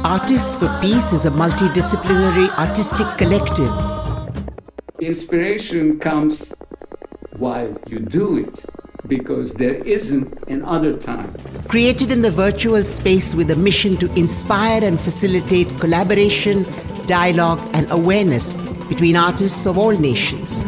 Artists for Peace is a multidisciplinary artistic collective. Inspiration comes while you do it, because there isn't another time. Created in the virtual space with a mission to inspire and facilitate collaboration, dialogue, and awareness between artists of all nations.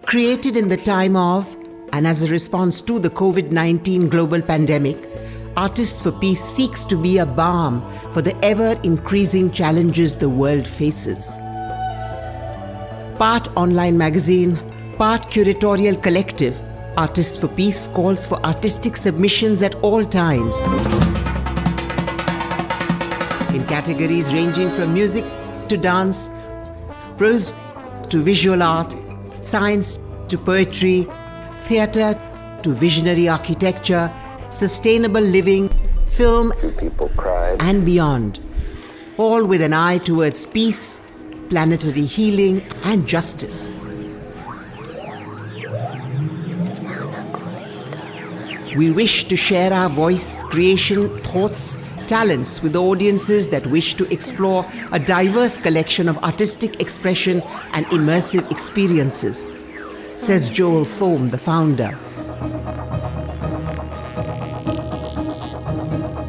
Created in the time of and as a response to the COVID-19 global pandemic, Artists for Peace seeks to be a balm for the ever-increasing challenges the world faces. Part online magazine, part curatorial collective, Artists for Peace calls for artistic submissions at all times, in categories ranging from music to dance, prose to visual art, science to poetry, theatre to visionary architecture, sustainable living, film, and beyond, all with an eye towards peace, planetary healing, and justice. We wish to share our voice, creation, thoughts, talents with audiences that wish to explore a diverse collection of artistic expression and immersive experiences, says Joel Thome, the founder.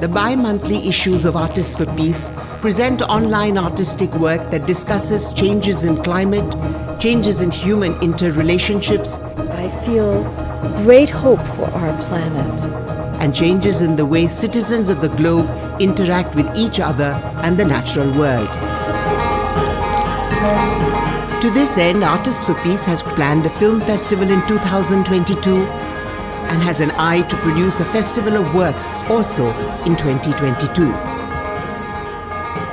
The bi-monthly issues of Artists for Peace present online artistic work that discusses changes in climate, changes in human interrelationships. I feel great hope for our planet. And changes in the way citizens of the globe interact with each other and the natural world. To this end, Artists for Peace has planned a film festival in 2022 and has an eye to produce a festival of works also in 2022.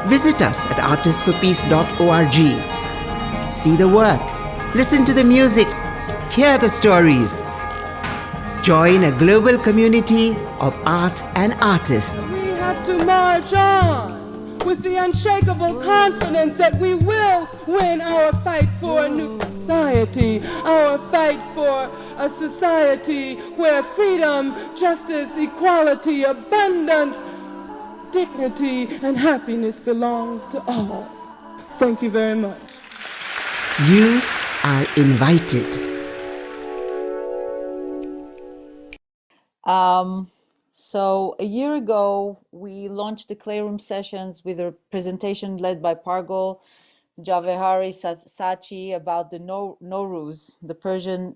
Visit us at artistsforpeace.org. See the work, listen to the music, hear the stories. Join a global community of art and artists. We have to march on with the unshakable confidence that we will win our fight for a new society, our fight for a society where freedom, justice, equality, abundance, dignity, and happiness belongs to all. Thank you very much. You are invited. So a year ago, we launched the Clayroom sessions with a presentation led by Pargol Javehari Sachi about the Nowruz, the Persian,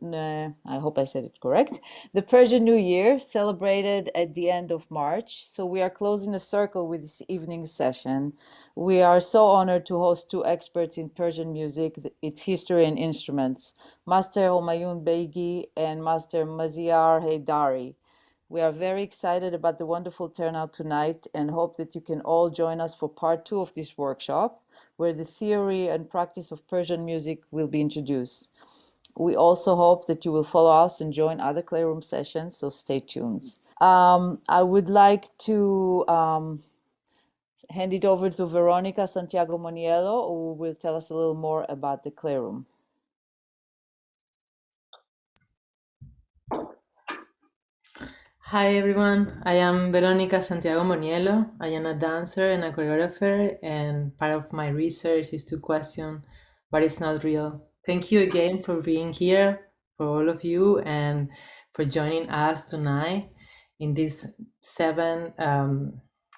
I hope I said it correct, the Persian New Year celebrated at the end of March. So we are closing the circle with this evening session. We are so honored to host two experts in Persian music, its history and instruments, Master Homayoon Beigi and Master Maziyar Heidari. We are very excited about the wonderful turnout tonight and hope that you can all join us for part 2 of this workshop, where the theory and practice of Persian music will be introduced. We also hope that you will follow us and join other Clayroom sessions, so stay tuned. I would like to hand it over to Veronica Santiago Moniello, who will tell us a little more about the Clayroom. Hi everyone, I am Veronica Santiago Moniello. I am a dancer and a choreographer, and part of my research is to question what is not real. Thank you again for being here, for all of you, and for joining us tonight in this 7th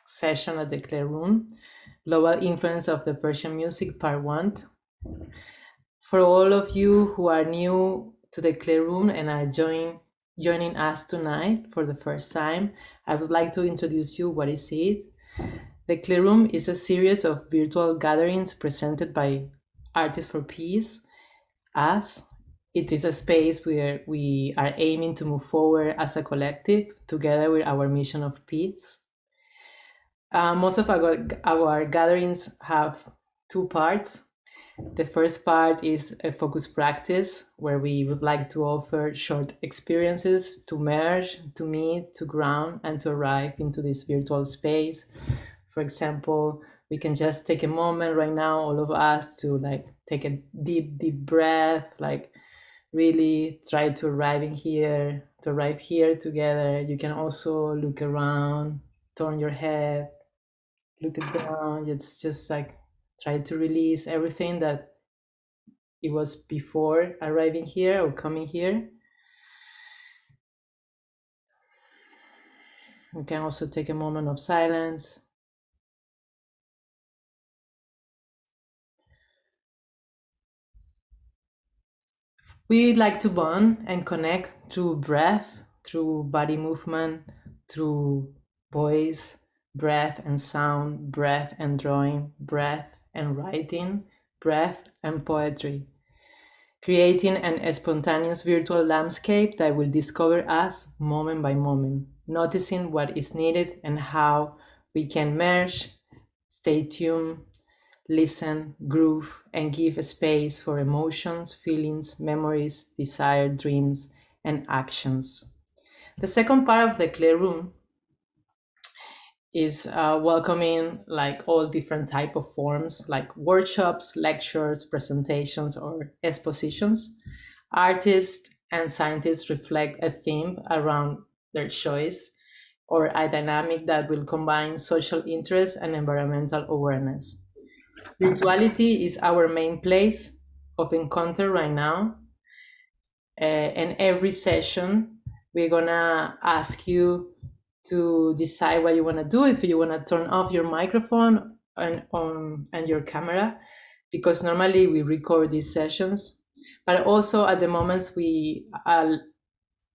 session at the Clayroom, Global Influence of the Persian Music, Part 1. For all of you who are new to the Clayroom and are joining us tonight for the first time, I would like to introduce you what is it. The Clayroom is a series of virtual gatherings presented by Artists for Peace. It is a space where we are aiming to move forward as a collective together with our mission of peace. Most of our gatherings have 2 parts. The first part is a focused practice where we would like to offer short experiences to merge, to meet, to ground, and to arrive into this virtual space. For example, we can just take a moment right now, all of us, to like take a deep breath, like really try to arrive here together. You can also look around, turn your head, look it down. It's just like try to release everything that it was before arriving here or coming here. You can also take a moment of silence. We like to bond and connect through breath, through body movement, through voice, breath and sound, breath and drawing, breath and writing, breath and poetry, creating an spontaneous virtual landscape that will discover us moment by moment, noticing what is needed and how we can merge, stay tuned, listen, groove, and give space for emotions, feelings, memories, desire, dreams, and actions. The second part of the Playroom is welcoming like all different type of forms, like workshops, lectures, presentations, or expositions. Artists and scientists reflect a theme around their choice or a dynamic that will combine social interest and environmental awareness. Virtuality is our main place of encounter right now. And every session, we're gonna ask you to decide what you wanna do, if you wanna turn off your microphone and your camera, because normally we record these sessions, but also at the moments we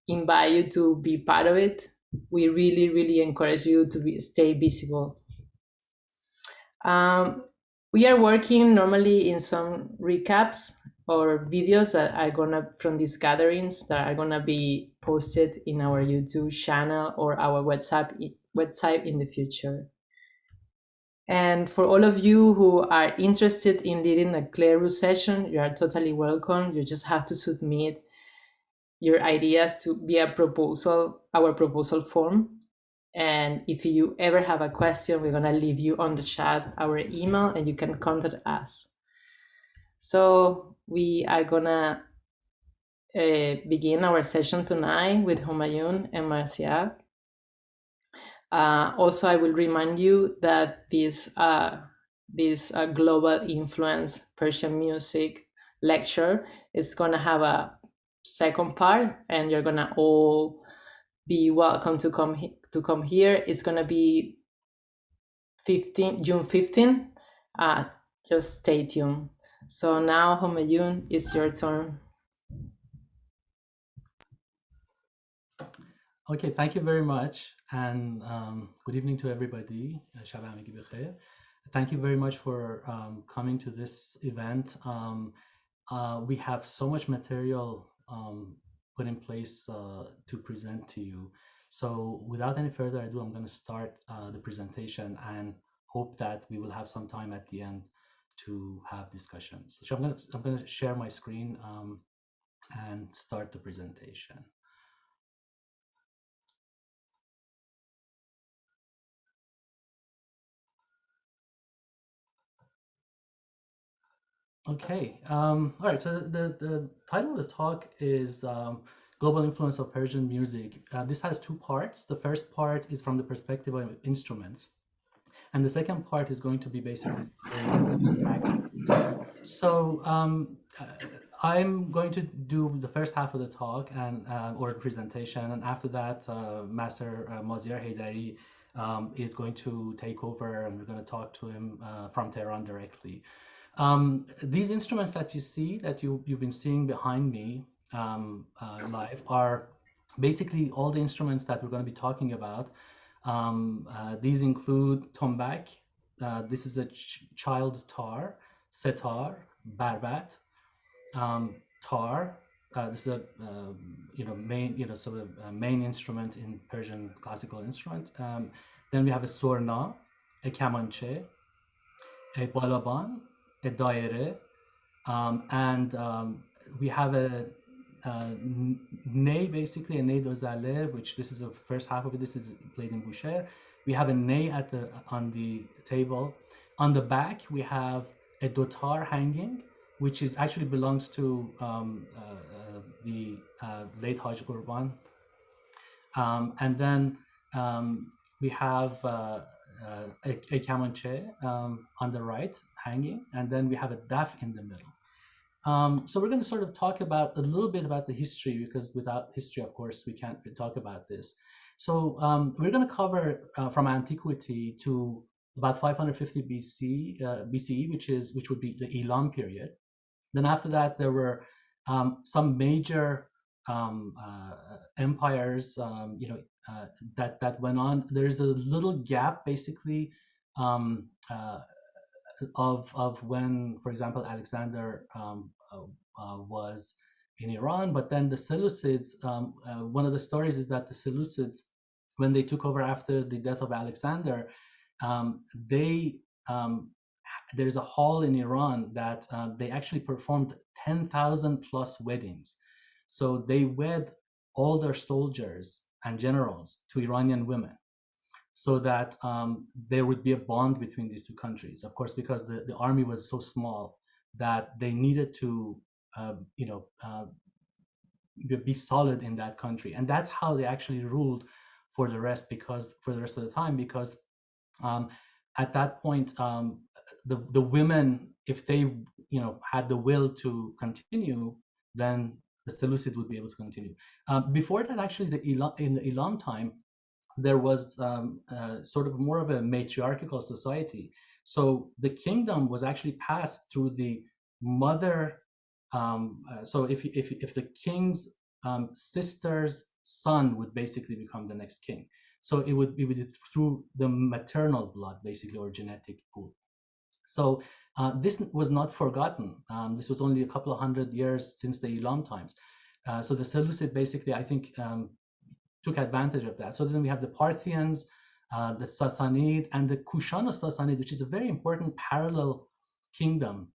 invite you to be part of it. We really encourage you to stay visible. We are working normally in some recaps or videos that are gonna from these gatherings that are gonna be posted in our YouTube channel or our website in the future. And for all of you who are interested in leading a Clairoo session, you are totally welcome. You just have to submit your ideas to be our proposal form. And if you ever have a question, we're gonna leave you on the chat our email and you can contact us. So we are gonna begin our session tonight with Homayoon and Maziyar. Also, I will remind you that this global influence Persian music lecture is gonna have a second part, and you're gonna all be welcome to come here. It's gonna be June 15. Just stay tuned. So now, Homayoon, it's your turn. Okay, thank you very much, and good evening to everybody. Shab hamagi bekhair. Thank you very much for coming to this event. We have so much material put in place to present to you. So without any further ado, I'm going to start the presentation and hope that we will have some time at the end to have discussions. So I'm going to share my screen and start the presentation. Okay, all right, so the title of the talk is Global Influence of Persian Music. This has two parts. The first part is from the perspective of instruments, and the second part is going to be basically so I'm going to do the first half of the talk and or presentation, and after that Master Maziyar Heidari is going to take over, and we're going to talk to him from Tehran directly. These instruments that you see, that you've been seeing behind me live, are basically all the instruments that we're going to be talking about. These include tombak. This is a child's tar, setar, barbat, tar. This is a main instrument in Persian classical instrument. Then we have a sorna, a kamanche, a balaban, a daire, and we have a ney, basically a ney dozale, which this is the first half of it. This is played in Boucher. We have a ney on the table, On the back, we have a dotar hanging, which is actually belongs to the late Hajj Qurban. And then we have a kamanche on the right hanging, and then we have a daf in the middle. So we're going to sort of talk about a little bit about the history, because without history, of course, we can't talk about this. So we're going to cover from antiquity to about 550 BCE, which would be the Elam period. Then after that, there were some major empires, that went on. There is a little gap, basically, of when, for example, Alexander was in Iran. But then the Seleucids, one of the stories is that the Seleucids, when they took over after the death of Alexander, there's a hall in Iran that they actually performed 10,000 plus weddings. So they wed all their soldiers and generals to Iranian women, so that there would be a bond between these two countries. Of course, because the army was so small that they needed to, be solid in that country, and that's how they actually ruled for the rest of the time. Because at that point, the women, if they had the will to continue, then the Seleucids would be able to continue. Before that, actually, in the Elam time, there was sort of more of a matriarchal society. So the kingdom was actually passed through the mother. So if the king's sister's son would basically become the next king. So it would be through the maternal blood, basically, or genetic pool. So this was not forgotten. This was only a couple of hundred years since the Elam times. So the Seleucid, basically, I think, took advantage of that. So then we have the Parthians, the Sassanid, and the Kushano-Sassanid, which is a very important parallel kingdom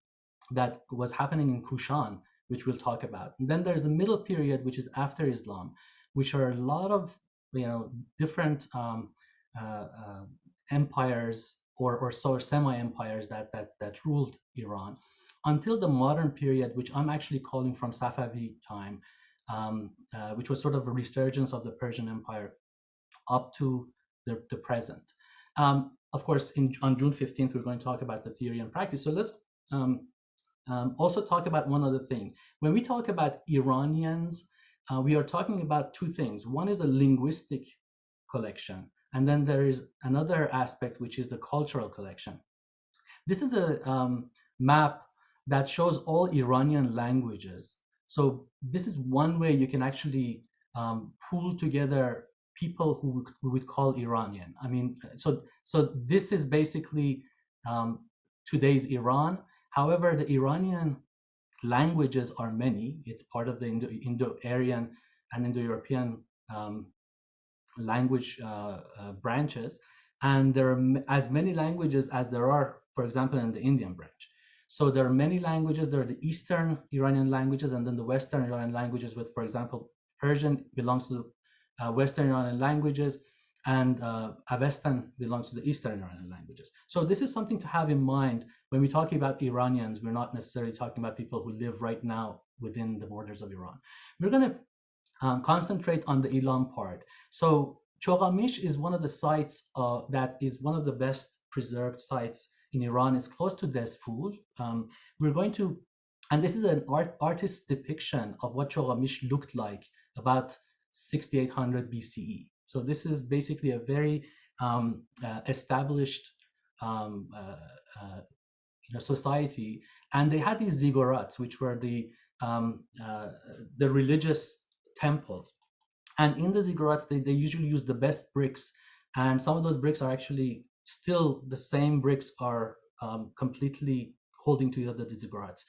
that was happening in Kushan, which we'll talk about. And then there's the middle period, which is after Islam, which are a lot of different empires or semi-empires that ruled Iran, until the modern period, which I'm actually calling from Safavid time, which was sort of a resurgence of the Persian Empire up to the present. Of course, on June 15th, we're going to talk about the theory and practice. So let's also talk about one other thing. When we talk about Iranians, we are talking about two things. One is a linguistic collection, and then there is another aspect, which is the cultural collection. This is a map that shows all Iranian languages. So this is one way you can actually pool together people who we would call Iranian. I mean, so this is basically today's Iran. However, the Iranian languages are many. It's part of the Indo-Aryan and Indo-European language branches. And there are as many languages as there are, for example, in the Indian branch. So there are many languages. There are the Eastern Iranian languages, and then the Western Iranian languages, with, for example, Persian belongs to the Western Iranian languages, and Avestan belongs to the Eastern Iranian languages. So this is something to have in mind when we're talking about Iranians. We're not necessarily talking about people who live right now within the borders of Iran. We're going to concentrate on the Elam part. So Choghamish is one of the sites that is one of the best preserved sites in Iran. It's close to Desful. We're going to, and this is an artist's depiction of what Choghamish looked like about 6800 BCE. So this is basically a very established society, and they had these ziggurats, which were the religious temples. And in the ziggurats, they usually use the best bricks, and some of those bricks are actually still the same bricks are completely holding together the ziggurats.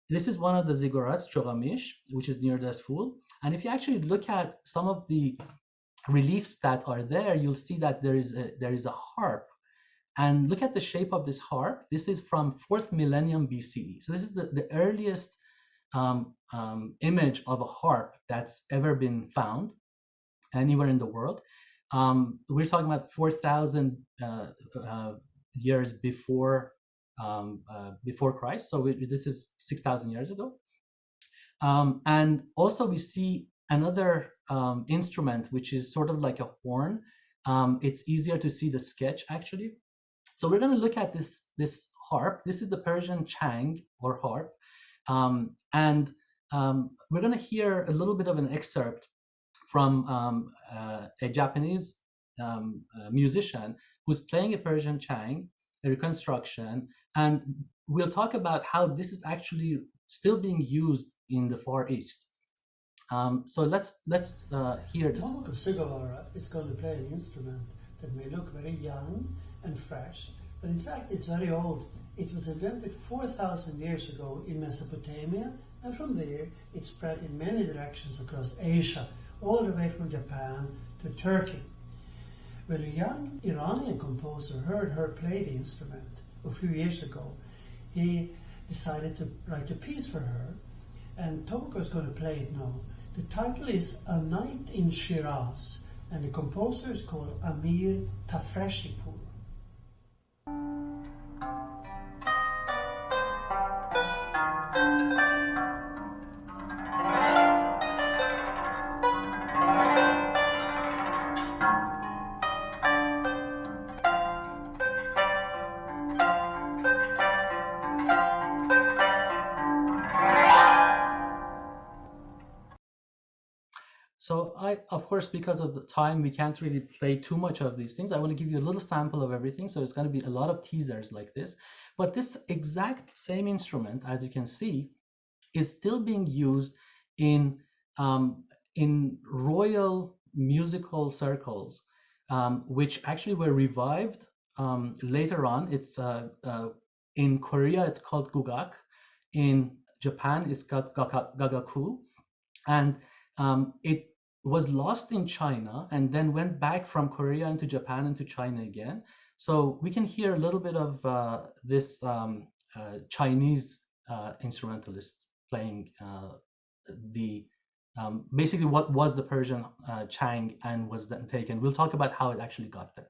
This is one of the ziggurats, Choghamish, which is near Desful. And if you actually look at some of the reliefs that are there, you'll see that there is a harp. And look at the shape of this harp. This is from 4th millennium BCE. So this is the earliest image of a harp that's ever been found anywhere in the world. We're talking about 4,000 years before Christ. So this is 6,000 years ago. And also we see another instrument, which is sort of like a horn. It's easier to see the sketch actually. So we're going to look at this harp. This is the Persian chang or harp. And we're going to hear a little bit of an excerpt from a Japanese musician who's playing a Persian chang, a reconstruction, and we'll talk about how this is actually still being used in the Far East. So let's hear this. Tomoko Sugawara is going to play an instrument that may look very young and fresh, but in fact it's very old. It was invented 4,000 years ago in Mesopotamia, and from there it spread in many directions across Asia, all the way from Japan to Turkey. When a young Iranian composer heard her play the instrument a few years ago, he decided to write a piece for her, and Tomoko is going to play it now. The title is A Night in Shiraz, and the composer is called Amir Tafreshipur. So of course, because of the time, we can't really play too much of these things. I want to give you a little sample of everything. So it's going to be a lot of teasers like this. But this exact same instrument, as you can see, is still being used in royal musical circles, which actually were revived later on. It's in Korea, it's called gugak. In Japan, it's called gagaku. And it was lost in China and then went back from Korea into Japan into China again. So we can hear a little bit of this Chinese instrumentalist playing basically what was the Persian chang and was then taken. We'll talk about how it actually got there.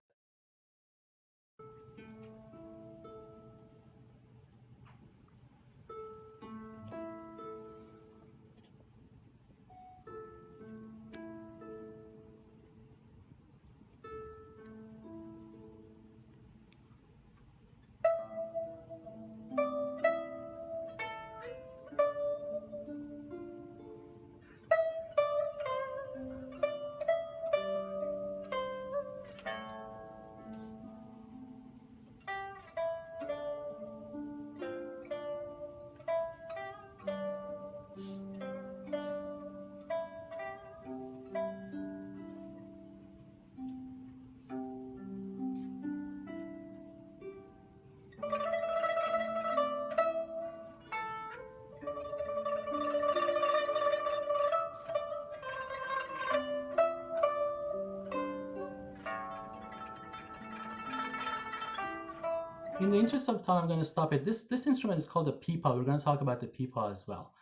In the interest of time, I'm going to stop it. This instrument is called a pipa. We're going to talk about the pipa as well.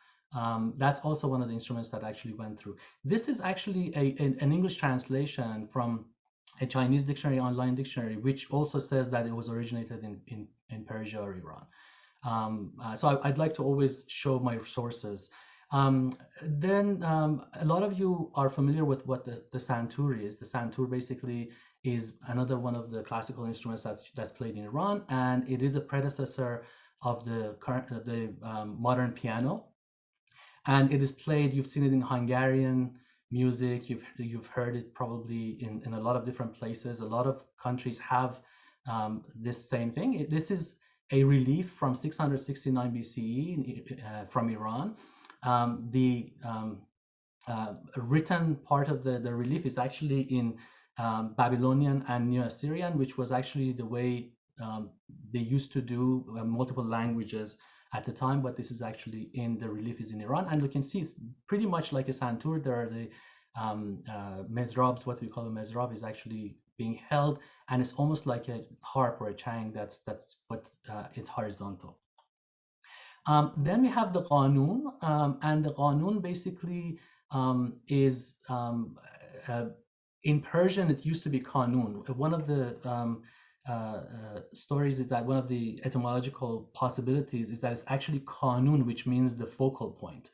That's also one of the instruments that actually went through. This is actually an English translation from a Chinese dictionary, online dictionary, which also says that it was originated in Persia or Iran. So I'd like to always show my sources. Then a lot of you are familiar with what the santur is. The santur basically is another one of the classical instruments that's played in Iran, and it is a predecessor of the modern piano. And it is played. You've seen it in Hungarian music. You've heard it probably in a lot of different places. A lot of countries have this same thing. This is a relief from 669 BCE from Iran. The written part of the relief is actually in Babylonian and Neo-Assyrian, which was actually the way they used to do multiple languages at the time, but this is actually in the relief is in Iran. And you can see it's pretty much like a santur. There are the mezrabs, what we call a mezrab is actually being held, and it's almost like a harp or a chang but it's horizontal. Then we have the qanun, and the qanun basically is in Persian, it used to be kanun. One of the stories is that one of the etymological possibilities is that it's actually qanun, which means the focal point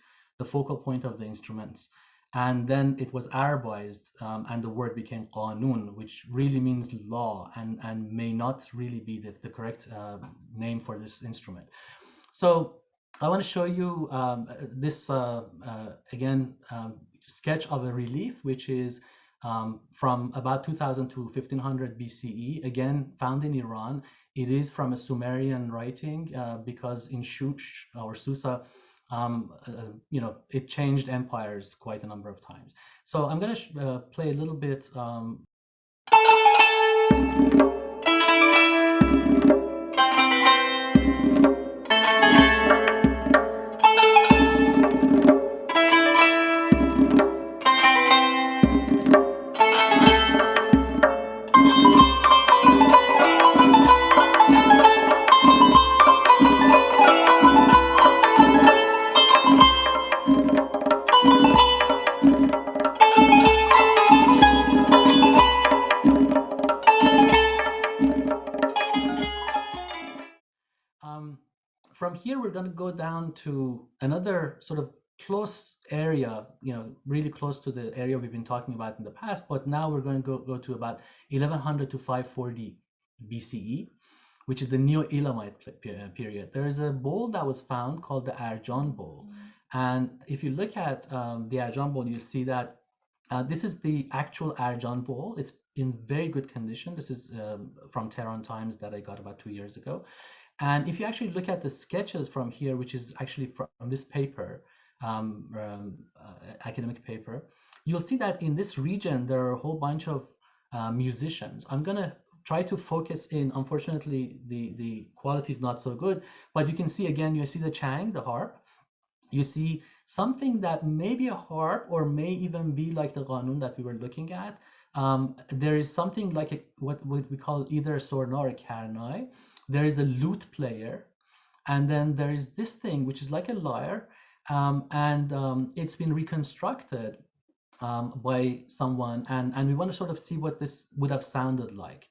of the instruments. And then it was Arabized, and the word became qanun, which really means law, and may not really be the correct name for this instrument. So I want to show you this, again, sketch of a relief, which is from about 2000 to 1500 BCE, again, found in Iran. It is from a Sumerian writing because in Shush or Susa, it changed empires quite a number of times. So I'm going to play a little bit. From here, we're going to go down to another sort of close area, really close to the area we've been talking about in the past, but now we're going to go to about 1100 to 540 BCE, which is the Neo-Elamite period. There is a bowl that was found called the Arjan bowl. And if you look at the Arjan bowl, you'll see that this is the actual Arjan bowl. It's in very good condition. This is from Tehran Times that I got about 2 years ago. And if you actually look at the sketches from here, which is actually from this paper, academic paper, you'll see that in this region, there are a whole bunch of musicians. I'm going to try to focus in. Unfortunately, the quality is not so good, but you can see again, you see the chang, the harp. You see something that may be a harp or may even be like the qanun that we were looking at. There is something like what we call either a sorna or a karnai. There is a lute player, and then there is this thing which is like a lyre, and it's been reconstructed by someone, and we want to sort of see what this would have sounded like.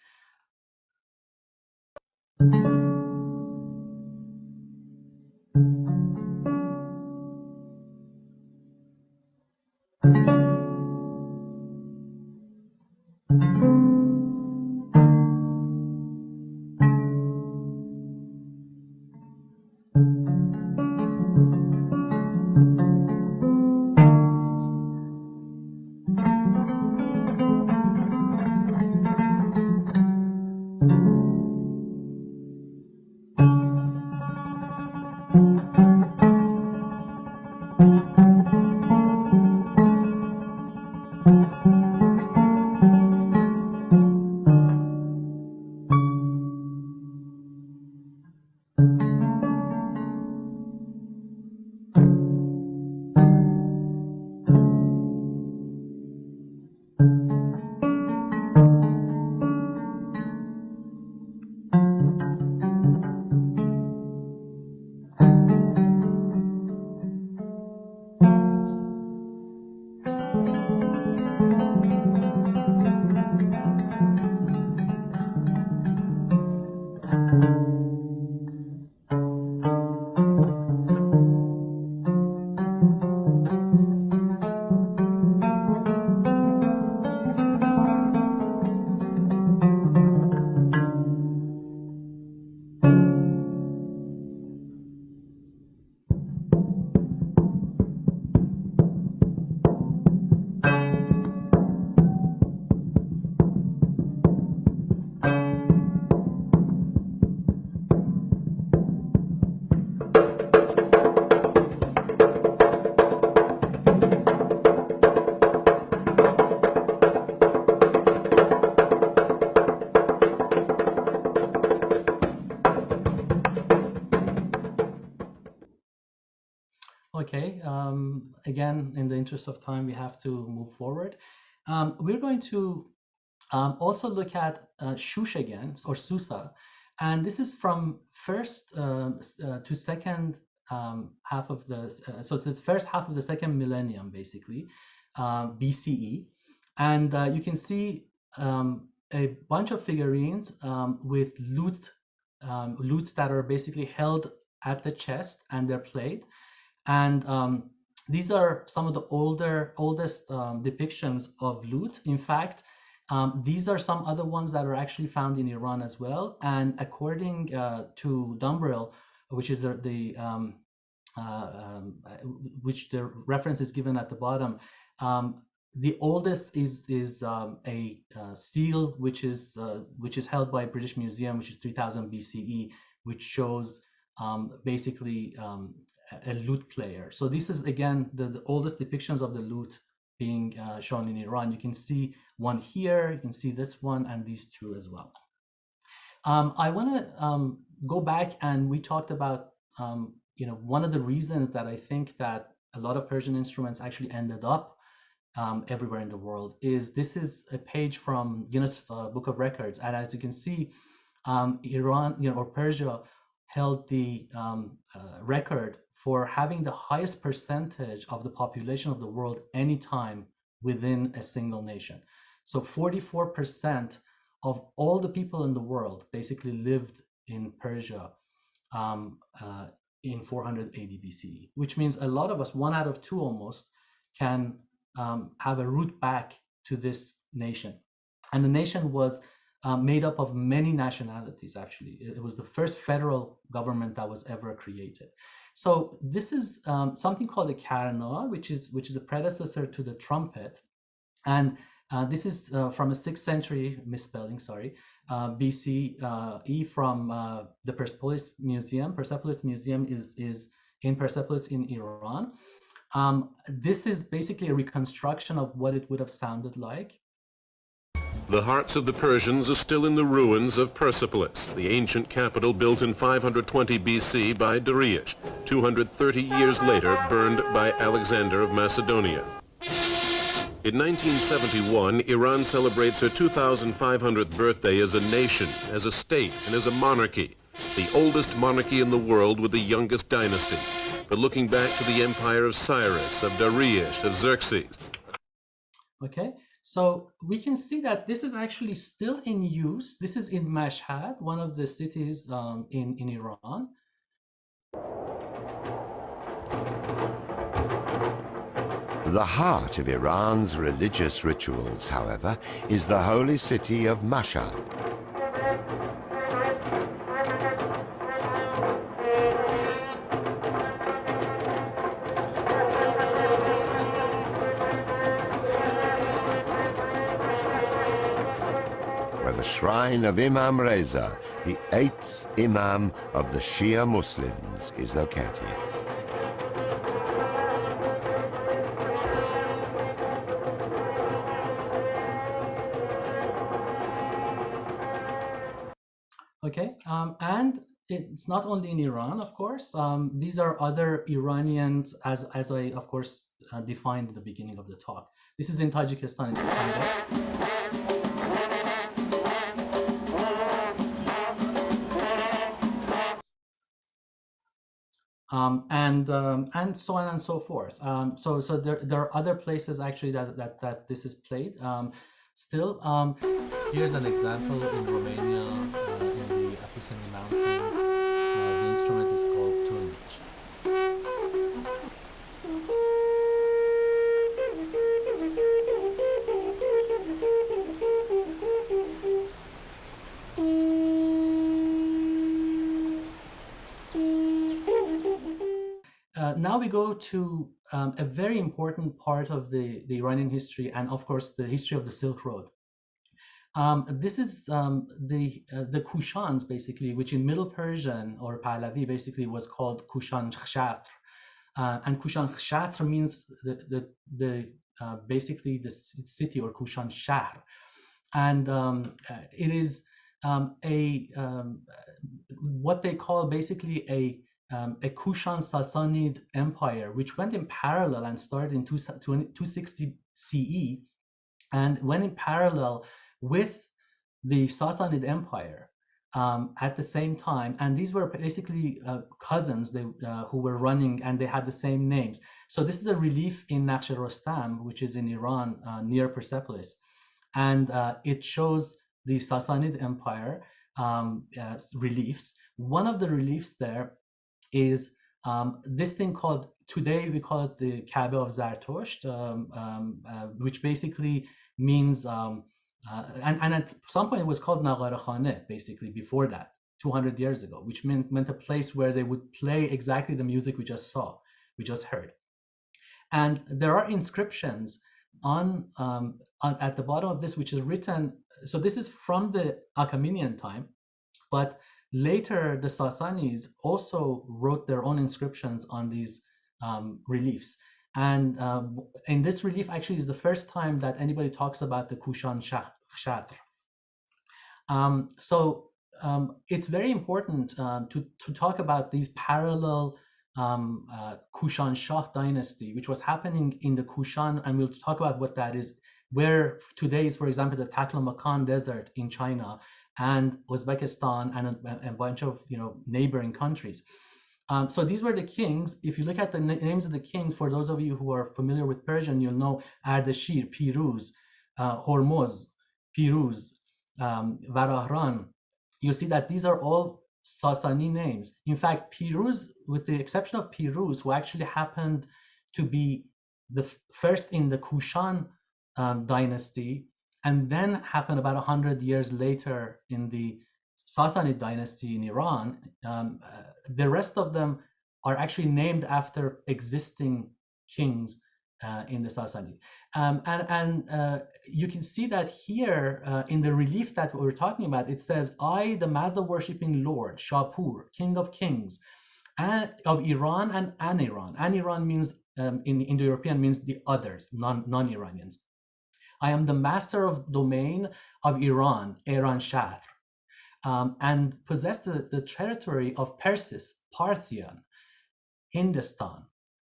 Okay, again, in the interest of time, we have to move forward. We're going to also look at Shush again, or Susa, and this is from first to second half of the, so it's first half of the second millennium, basically, BCE. And you can see a bunch of figurines with lutes that are basically held at the chest and they're played. And these are some of the oldest depictions of lute. In fact, these are some other ones that are actually found in Iran as well. And according to Dumbrill, which is which the reference is given at the bottom, the oldest is a seal which is held by British Museum, which is 3000 BCE, which shows basically a lute player. So this is again the oldest depictions of the lute being shown in Iran. You can see one here, you can see this one, and these two as well. I want to go back, and we talked about one of the reasons that I think that a lot of Persian instruments actually ended up everywhere in the world is this is a page from Guinness Book of Records, and as you can see, Iran, or Persia, held the record for having the highest percentage of the population of the world anytime within a single nation. So 44% of all the people in the world basically lived in Persia in 480 BCE, which means a lot of us, 1 out of 2 almost, can have a route back to this nation. And the nation was made up of many nationalities, actually. It was the first federal government that was ever created. So this is something called a karana, which is a predecessor to the trumpet. And this is from a 6th century, misspelling, sorry, BCE from the Persepolis Museum. Persepolis Museum is in Persepolis in Iran. This is basically a reconstruction of what it would have sounded like. The hearts of the Persians are still in the ruins of Persepolis, the ancient capital built in 520 BC by Darius, 230 years later burned by Alexander of Macedonia. In 1971, Iran celebrates her 2,500th birthday as a nation, as a state, and as a monarchy, the oldest monarchy in the world with the youngest dynasty. But looking back to the empire of Cyrus, of Darius, of Xerxes. Okay, so we can see that this is actually still in use. This is in Mashhad, one of the cities in Iran. The heart of Iran's religious rituals, however, is the holy city of Mashhad. Where the shrine of Imam Reza, the 8th Imam of the Shia Muslims, is located. Okay, and it's not only in Iran, of course. These are other Iranians, as I, of course, defined at the beginning of the talk. This is in Tajikistan, in Kandahar. And so on and so forth. So there are other places actually that this is played still. Here's an example in Romania, in the Apuseni Mountains. The instrument is called turnich. Now we go to a very important part of the Iranian history, and of course the history of the Silk Road. This is the Kushans, basically, which in Middle Persian or Pahlavi basically was called Kushan Kshatr, and Kushan Kshatr means basically the city, or Kushan Shahr, and it is what they call basically a Kushan Sassanid empire, which went in parallel and started in 260 CE, and went in parallel with the Sassanid Empire at the same time. And these were basically cousins who were running, and they had the same names. So this is a relief in Nakhsh-e-Rostam, which is in Iran near Persepolis. And it shows the Sassanid Empire reliefs. One of the reliefs there is this thing called, today we call it the Kaaba of Zarathusht, which basically means, and at some point it was called Nagara Khane, basically, before that, 200 years ago, which meant a place where they would play exactly the music we just heard. And there are inscriptions on at the bottom of this, which is written, so this is from the Achaemenian time, but later the Sassanids also wrote their own inscriptions on these reliefs. And in this relief actually is the first time that anybody talks about the Kushan Shatr. It's very important to talk about these parallel Kushan Shah dynasty, which was happening in the Kushan, and we'll talk about what that is, where today is, for example, the Taklamakan Desert in China and Uzbekistan and a bunch of neighboring countries. So these were the kings. If you look at the names of the kings, for those of you who are familiar with Persian, you'll know Ardashir, Piruz, Hormuz, Piruz, Varahran. You'll see that these are all Sasani names. In fact, Piruz, with the exception of Piruz, who actually happened to be the first in the Kushan dynasty, and then happened about 100 years later in the Sassanid dynasty in Iran, the rest of them are actually named after existing kings in the Sassanid. And you can see that here in the relief that we're talking about, it says, I, the Mazda-worshipping Lord, Shapur, King of Kings, of Iran and An-Iran. An-Iran means, in Indo-European, means the others, non-Iranians. I am the master of domain of Iran, Iran Shahr, and possess the territory of Persis, Parthian, Hindustan,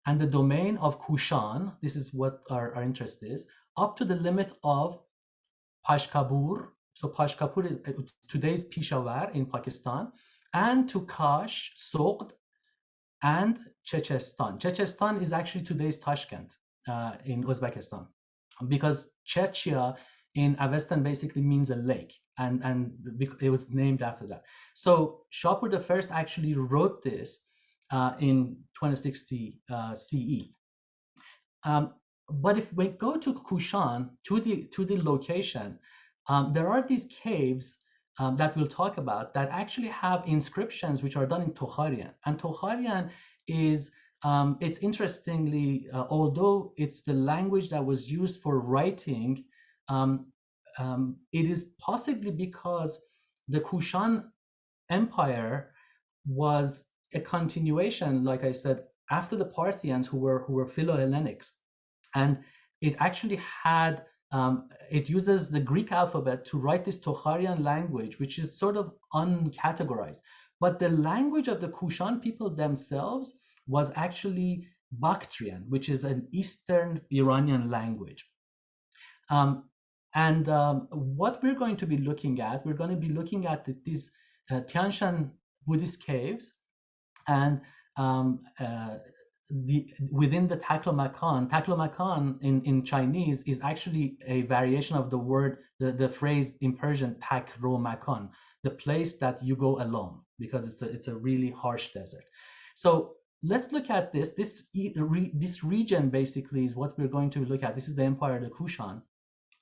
and the domain of Kushan, this is what our interest is, up to the limit of Pashkapur. So Pashkapur is today's Peshawar in Pakistan, and to Kash, Sogd, and Chechestan. Chechestan is actually today's Tashkent in Uzbekistan, because Chechia in Avestan basically means a lake, and it was named after that. So Shapur I actually wrote this in 2060 CE. But if we go to Kushan, to the location, there are these caves that we'll talk about that actually have inscriptions which are done in Tokharian. And Tokharian is, it's interestingly, although it's the language that was used for writing, it is possibly because the Kushan Empire was a continuation, like I said, after the Parthians, who were Philo-Hellenics, and it actually had it uses the Greek alphabet to write this Tokharian language, which is sort of uncategorized. But the language of the Kushan people themselves was actually Bactrian, which is an Eastern Iranian language. What we're going to be looking at, we're going to be looking at these Tian Shan Buddhist caves, and within the Taklamakan. Taklamakan in Chinese is actually a variation of the word, the phrase in Persian, Takro Makan, the place that you go alone, because it's a really harsh desert. So let's look at this. This region basically is what we're going to look at. This is the Empire of the Kushan.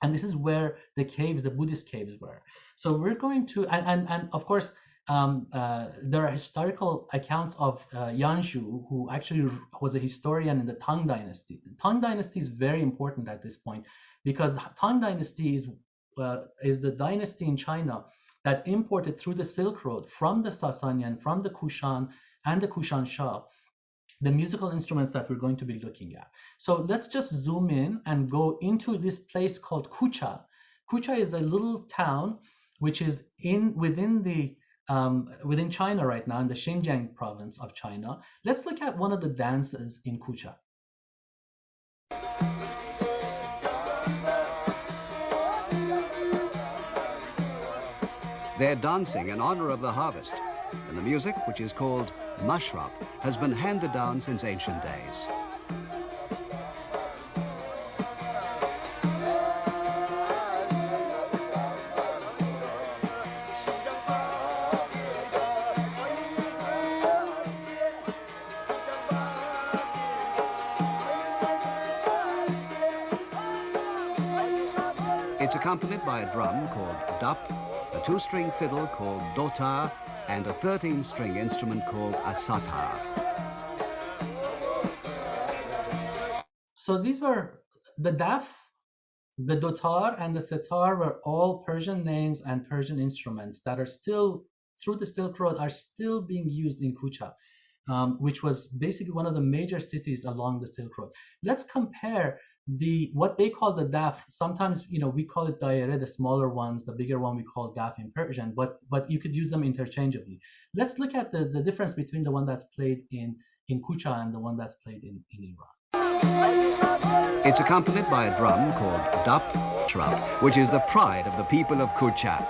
And this is where the caves, the Buddhist caves, were. So we're going to, and of course, there are historical accounts of Yanshu, who actually was a historian in the Tang Dynasty. The Tang Dynasty is very important at this point, because the Tang Dynasty is the dynasty in China that imported through the Silk Road from the Sasanian, from the Kushan and the Kushan Shah, the musical instruments that we're going to be looking at. So let's just zoom in and go into this place called Kucha. Kucha is a little town which is within China right now, in the Xinjiang province of China. Let's look at one of the dances in Kucha. They're dancing in honor of the harvest, and the music, which is called mashrab, has been handed down since ancient days. It's accompanied by a drum called dup, a 2-string fiddle called dotar, and a 13-string instrument called a satar. So these were the daf, the dotar, and the sitar were all Persian names and Persian instruments that are still, through the Silk Road, are still being used in Kucha, which was basically one of the major cities along the Silk Road. Let's compare what they call the daf. Sometimes, we call it daire, the smaller ones. The bigger one we call daf in Persian, but you could use them interchangeably. Let's look at the difference between the one that's played in Kucha and the one that's played in Iran. It's accompanied by a drum called dup, which is the pride of the people of Kucha.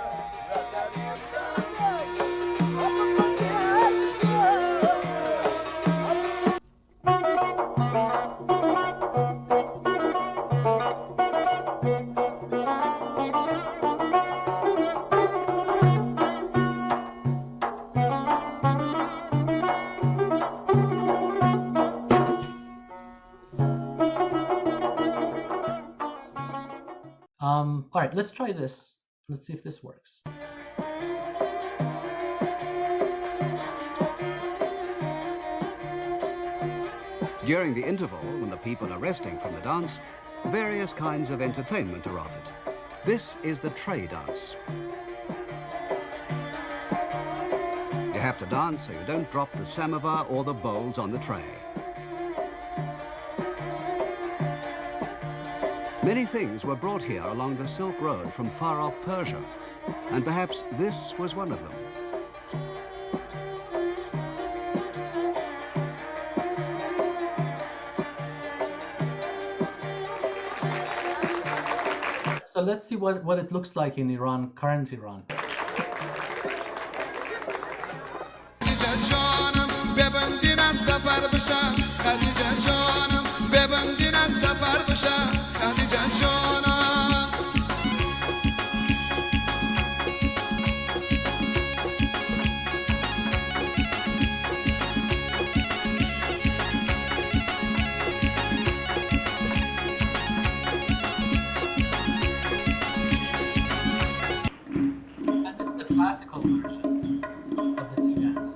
All right, let's try this. Let's see if this works. During the interval, when the people are resting from the dance, various kinds of entertainment are offered. This is the tray dance. You have to dance so you don't drop the samovar or the bowls on the tray. Many things were brought here along the Silk Road from far-off Persia, and perhaps this was one of them. So let's see what it looks like in Iran, current Iran. Classical version of the tea dance.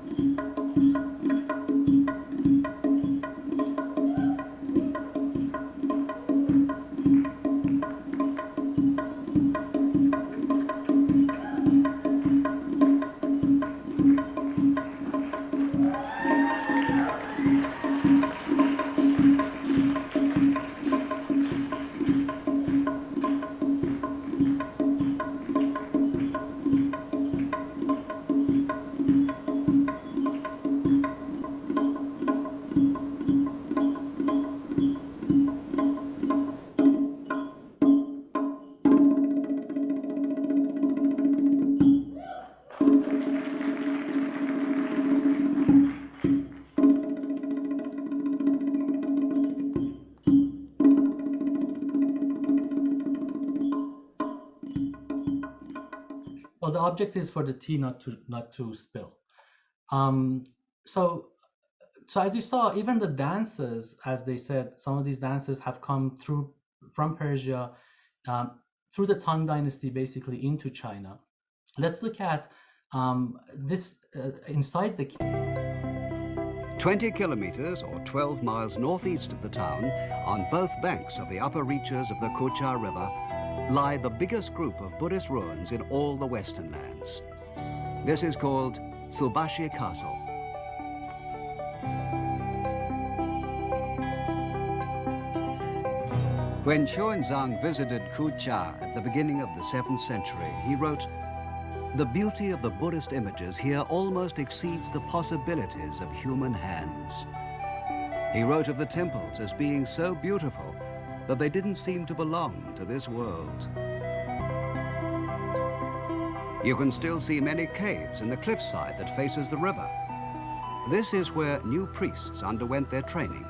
Well, the object is for the tea not to spill. So as you saw, even the dances, as they said, some of these dances have come from Persia, through the Tang Dynasty, basically into China. Let's look at this inside the 20 kilometers or 12 miles northeast of the town, on both banks of the upper reaches of the Kucha River, lie the biggest group of Buddhist ruins in all the Western lands. This is called Subashi Castle. When Xuanzang visited Kucha at the beginning of the 7th century, he wrote, "The beauty of the Buddhist images here almost exceeds the possibilities of human hands." He wrote of the temples as being so beautiful that they didn't seem to belong to this world. You can still see many caves in the cliffside that faces the river. This is where new priests underwent their training.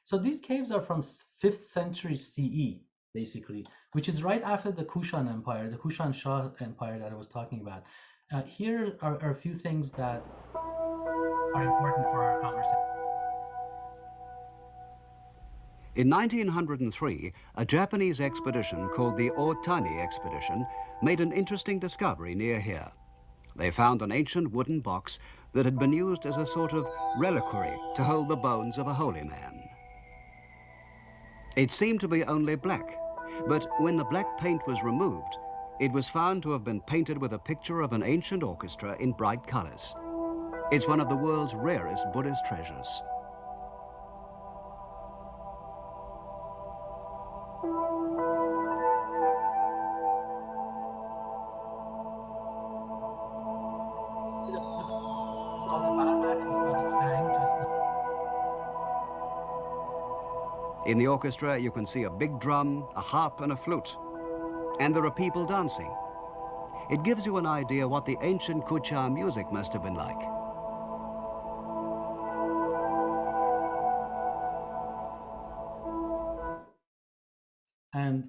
So these caves are from 5th century CE, basically, which is right after the Kushan Empire, the Kushan Shah Empire that I was talking about. Here are a few things that are important for our conversation. In 1903, a Japanese expedition called the Otani Expedition made an interesting discovery near here. They found an ancient wooden box that had been used as a sort of reliquary to hold the bones of a holy man. It seemed to be only black, but when the black paint was removed, it was found to have been painted with a picture of an ancient orchestra in bright colors. It's one of the world's rarest Buddhist treasures. In the orchestra, you can see a big drum, a harp, and a flute. And there are people dancing. It gives you an idea what the ancient Kucha music must have been like. And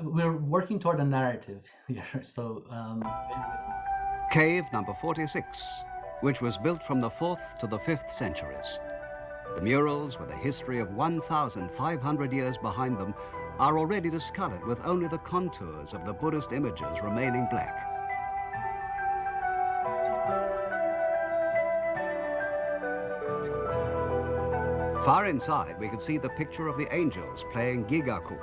we're working toward a narrative here. So, Cave number 46, which was built from the 4th to the 5th centuries. The murals, with a history of 1,500 years behind them, are already discolored with only the contours of the Buddhist images remaining black. Far inside, we could see the picture of the angels playing gigaku.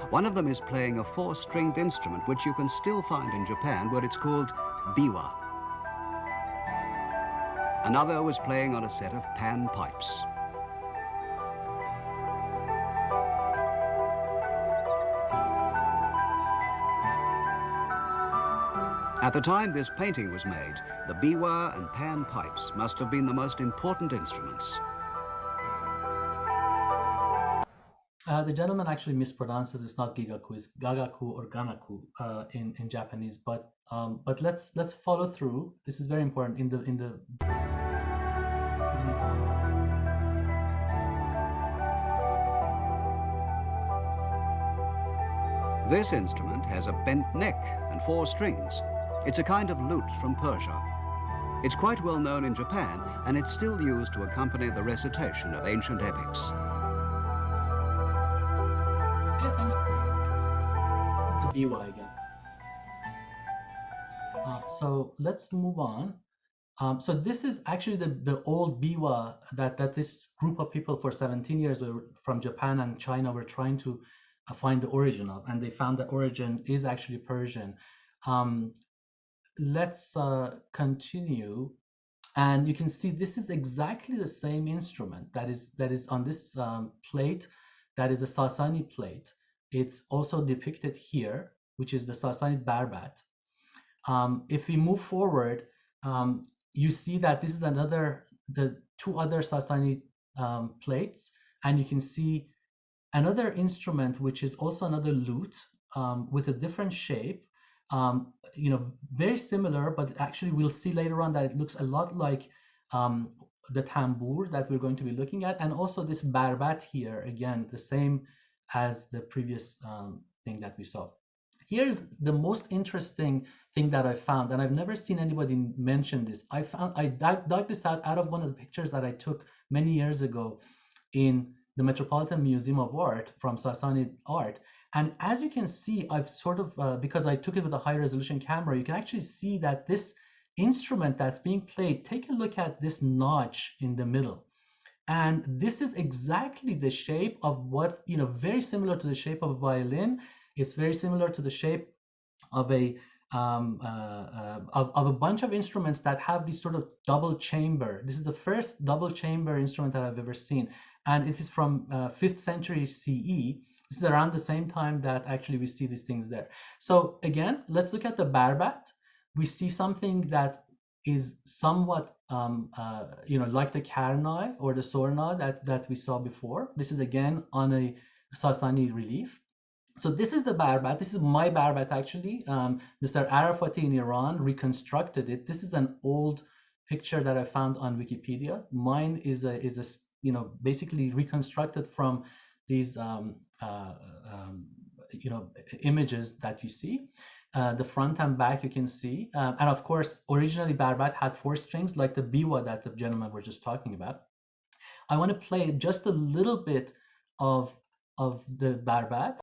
One of them is playing a 4-stringed instrument, which you can still find in Japan, where it's called biwa. Another was playing on a set of pan pipes. At the time this painting was made, the biwa and pan pipes must have been the most important instruments. The gentleman actually mispronounces. It's not gigaku, it's gagaku or ganaku in Japanese. But let's follow through. This is very important in the. This instrument has a bent neck and 4 strings. It's a kind of lute from Persia. It's quite well known in Japan, and it's still used to accompany the recitation of ancient epics. The biwa again. So let's move on. So this is actually the old biwa that this group of people for 17 years from Japan and China were trying to find the origin of, and they found the origin is actually Persian. Let's continue, and you can see this is exactly the same instrument that is on this plate. That is a Sasani plate. It's also depicted here, which is the Sasani barbat. If we move forward, you see that this is the 2 other Sasani plates, and you can see another instrument, which is also another lute with a different shape. Very similar, but actually we'll see later on that it looks a lot like the tambour that we're going to be looking at, and also this barbat here, again, the same as the previous thing that we saw. Here's the most interesting thing that I found, and I've never seen anybody mention this. I dug this out of one of the pictures that I took many years ago in the Metropolitan Museum of Art from Sasani art. And as you can see, I've sort of, because I took it with a high resolution camera, you can actually see that this instrument that's being played, take a look at this notch in the middle. And this is exactly the shape of what, very similar to the shape of a violin. It's very similar to the shape of a bunch of instruments that have this sort of double chamber. This is the first double chamber instrument that I've ever seen. And it is from 5th century CE. This is around the same time that actually we see these things there. So again, let's look at the barbat. We see something that is somewhat, like the karnai or the sorna that we saw before. This is again on a Sasani relief. So this is the barbat. This is my barbat actually. Mr. Arafati in Iran reconstructed it. This is an old picture that I found on Wikipedia. Mine is a basically reconstructed from these images that you see. The front and back you can see, and of course originally Barbat had 4 strings like the biwa that the gentlemen were just talking about. I want to play just a little bit of the Barbat.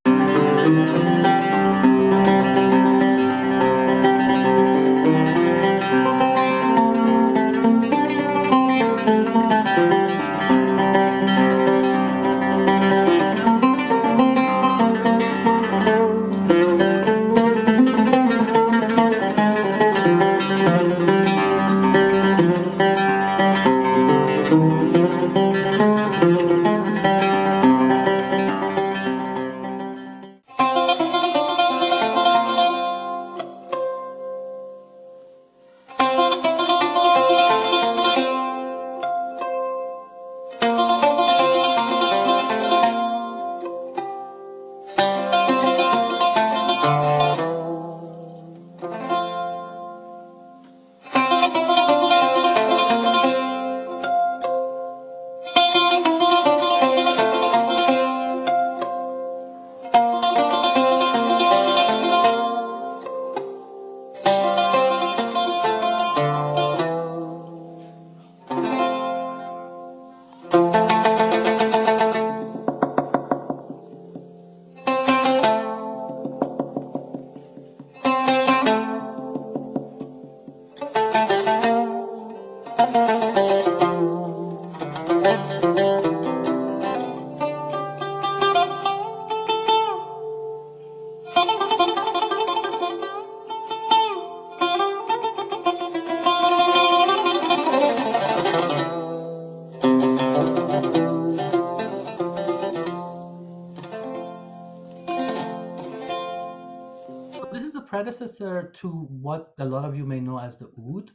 Predecessor to what a lot of you may know as the oud,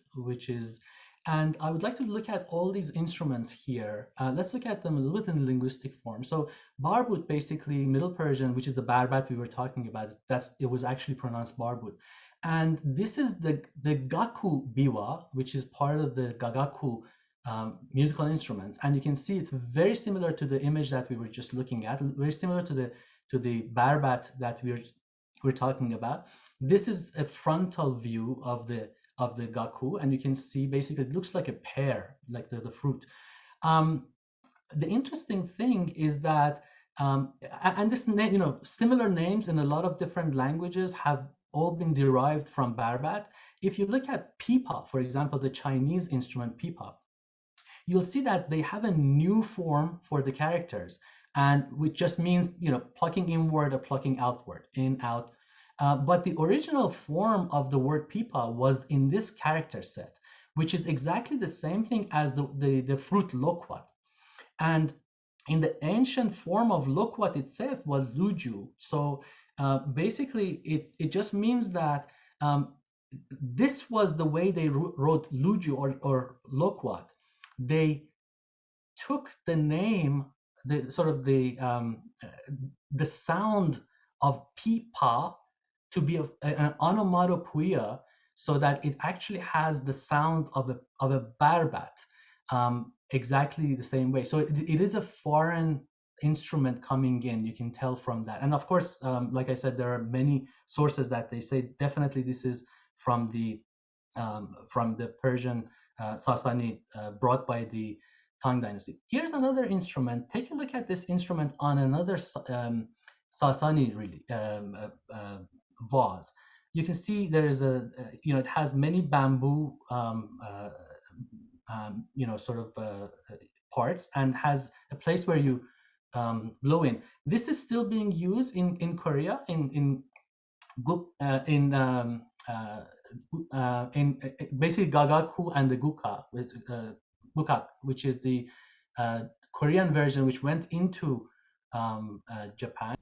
and I would like to look at all these instruments here. Let's look at them a little bit in linguistic form. So barbut, basically Middle Persian, which is the Barbat we were talking about, it was actually pronounced barbut. And this is the gaku biwa, which is part of the gagaku musical instruments. And you can see it's very similar to the image that we were just looking at, very similar to the Barbat that we're talking about. This is a frontal view of the gaku, and you can see basically it looks like a pear, like the fruit. The interesting thing is that, and this name, similar names in a lot of different languages have all been derived from Barbat. If you look at pipa, for example, the Chinese instrument pipa, you'll see that they have a new form for the characters, and which just means plucking inward or plucking outward, in, out. But the original form of the word pipa was in this character set, which is exactly the same thing as the fruit loquat. And in the ancient form of loquat itself was luju. So basically, it just means that this was the way they wrote luju or loquat. They took the name, the sound of pipa to be an onomatopoeia, so that it actually has the sound of a barbat, exactly the same way. So it is a foreign instrument coming in. You can tell from that. And of course, like I said, there are many sources that they say definitely this is from the Persian Sasani, brought by the Tang dynasty. Here's another instrument. Take a look at this instrument on another Sasani vase. You can see there is it has many bamboo parts, and has a place where you blow in. This is still being used in Korea in basically gagaku and the gukak, which is the Korean version, which went into Japan.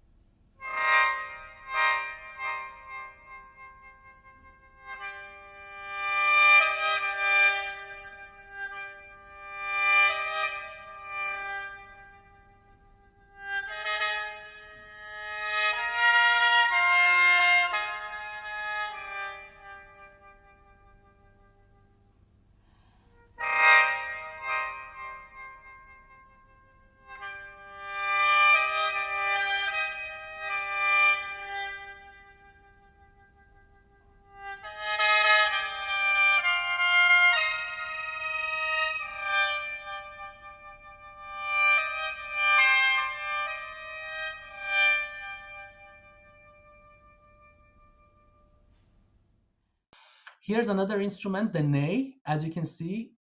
Here's another instrument, the ney, as you can see,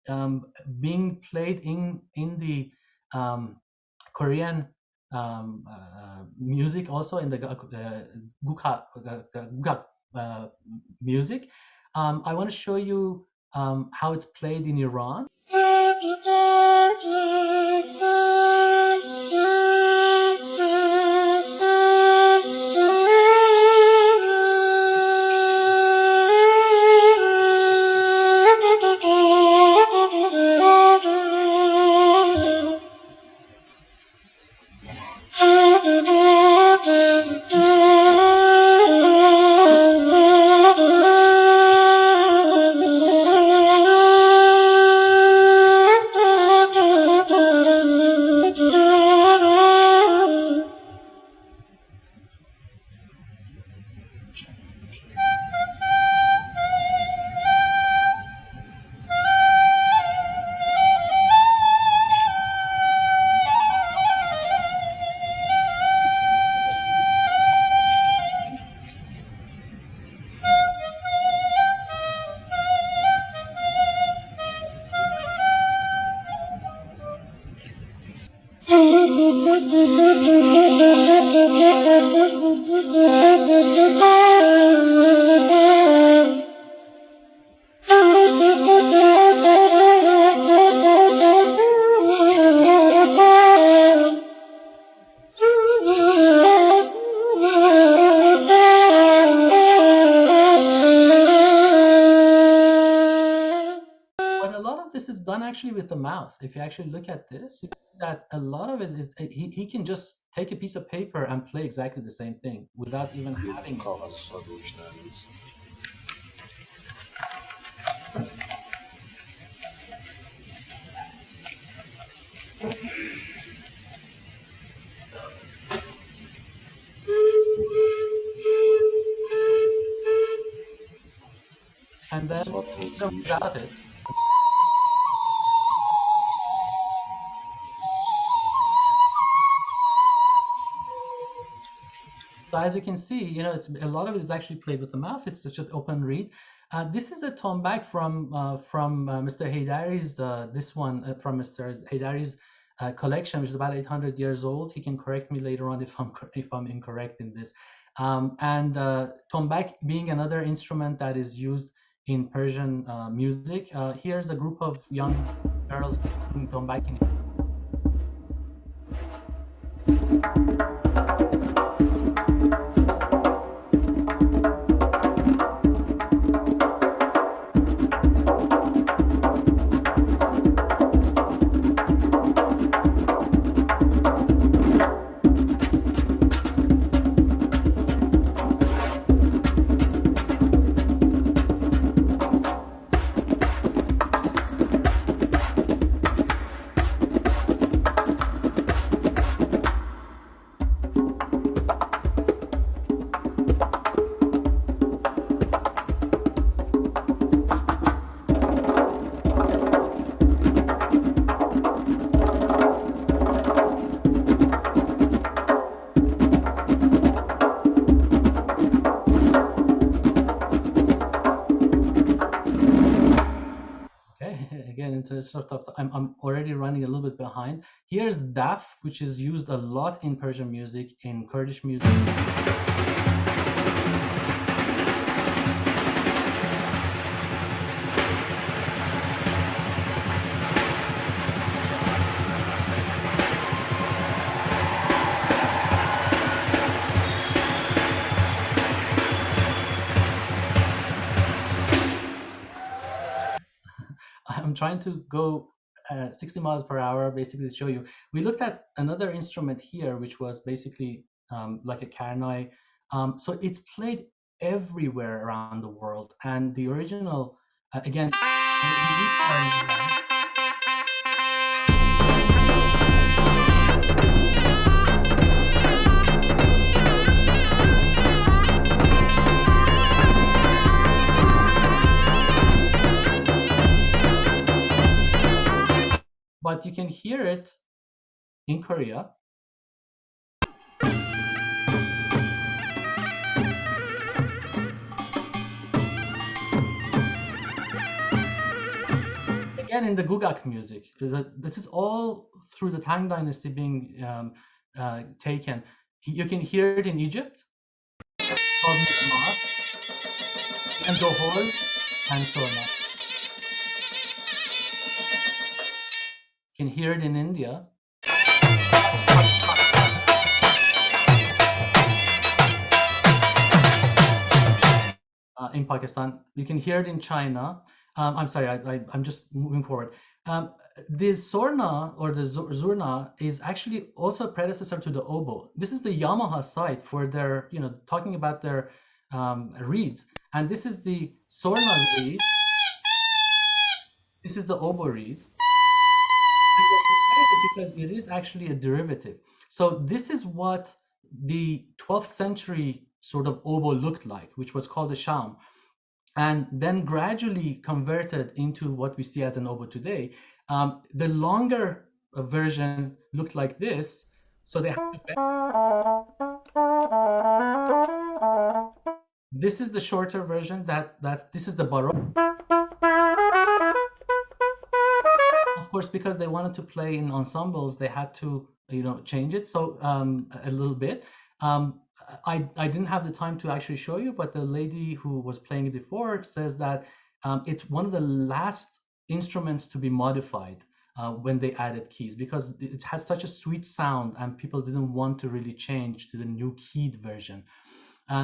being played in the Korean music, also in the gukak music. I want to show you how it's played in Iran. Actually with the mouth. If you actually look at this, you see that a lot of it is he can just take a piece of paper and play exactly the same thing without even having and then without it. So as you can see, you know, a lot of it is actually played with the mouth. It's such an open reed. This is a tombak from Mr. Heidari's. This one from Mr. Heidari's collection, which is about 800 years old. He can correct me later on if I'm incorrect in this. And tombak being another instrument that is used in Persian music. Here's a group of young girls playing tombak in I'm already running a little bit behind. Here's daf, which is used a lot in Persian music, in Kurdish music. I'm trying to go 60 miles per hour, basically to show you. We looked at another instrument here, which was basically like a karnai. So it's played everywhere around the world. And the original, again, but you can hear it in Korea. again in the Gugak music. This is all through the Tang dynasty being taken. You can hear it in Egypt, called Mizmar, and Dohol, and Sorna. You can hear it in India. In Pakistan, you can hear it in China. I'm sorry, I'm just moving forward. The Sorna or the Zurna is actually also a predecessor to the oboe. This is the Yamaha site for their, talking about their reeds. And this is the Sorna's reed. This is the oboe reed. Because it is actually a derivative. So this is what the 12th century sort of oboe looked like, which was called a sham, and then gradually converted into what we see as an oboe today. The longer version looked like this, so they have to this is the shorter version. This is the baroque. Of course, because they wanted to play in ensembles, they had to change it so a little bit. I didn't have the time to actually show you, but the lady who was playing it before says that it's one of the last instruments to be modified when they added keys, because it has such a sweet sound and people didn't want to really change to the new keyed version.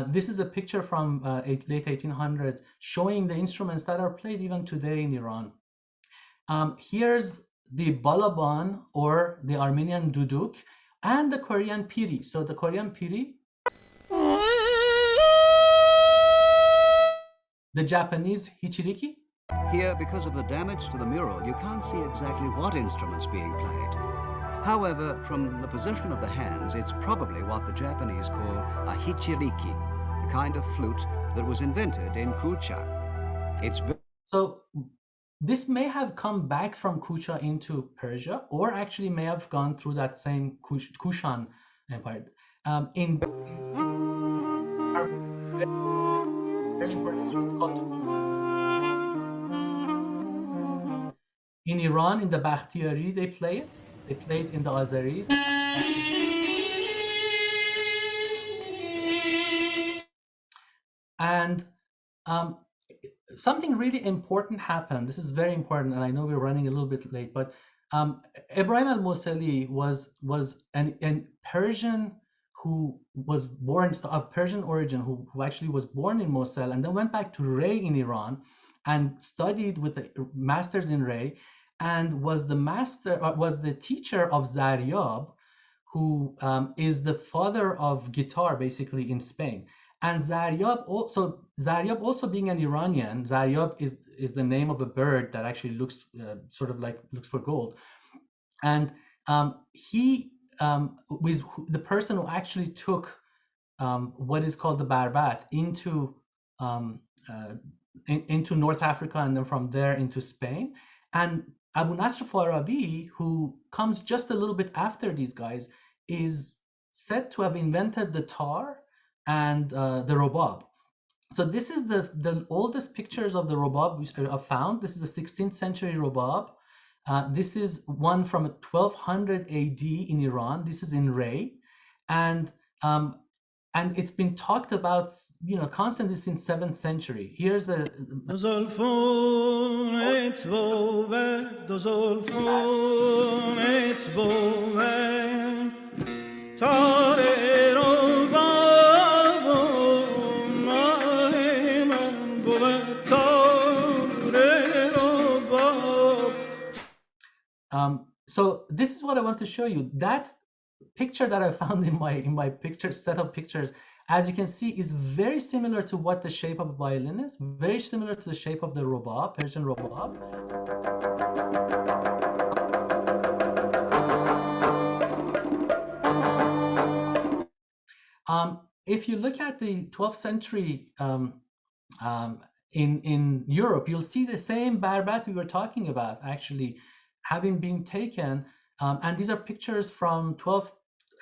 This is a picture from late 1800s showing the instruments that are played even today in Iran. Here's the balaban, or the Armenian duduk, and the Korean piri. So the Korean piri, the Japanese hichiriki. Here, because of the damage to the mural, you can't see exactly what instrument's being played. However, from the position of the hands, it's probably what the Japanese call a hichiriki, a kind of flute that was invented in Kucha. So this may have come back from Kucha into Persia, or actually may have gone through that same Kushan Empire. In Iran, in the Bakhtiyari, they play it. They play it in the Azeris. And something really important happened. This is very important, and I know we're running a little bit late, but Ibrahim al-Musali was an Persian who was born of Persian origin, who actually was born in Mosul and then went back to Ray in Iran and studied with the masters in Ray, and was the teacher of Zaryab, who is the father of guitar basically in Spain. And Zaryab also being an Iranian, Zaryab is the name of a bird that actually looks sort of like looks for gold. And he was the person who actually took what is called the Barbat into North Africa, and then from there into Spain. And Abu Nasr Farabi, who comes just a little bit after these guys, is said to have invented the tar and the robab. So this is the oldest pictures of the robab we have found. This is a 16th century robab. This is one from 1200 AD in Iran. This is in Ray, and it's been talked about, constantly since 7th century. Here's a so this is what I want to show you. That picture that I found in my picture set of pictures, as you can see, is very similar to what the shape of a violin is, very similar to the shape of the robab, Persian robab. If you look at the 12th century in Europe, you'll see the same barbat we were talking about actually having been taken, and these are pictures from 12th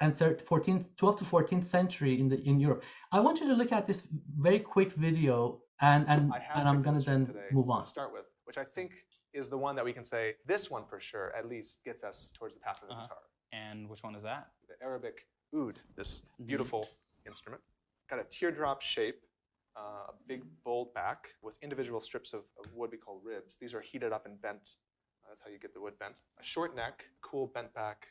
and 12th to 14th century in Europe. I want you to look at this very quick video, and I'm going to then move on. To start with, which I think is the one that we can say, this one for sure at least gets us towards the path of the guitar. And which one is that? The Arabic oud, this beautiful instrument. Got a teardrop shape, a big bold back with individual strips of wood we call ribs. These are heated up and bent. That's how you get the wood bent. A short neck, cool bent back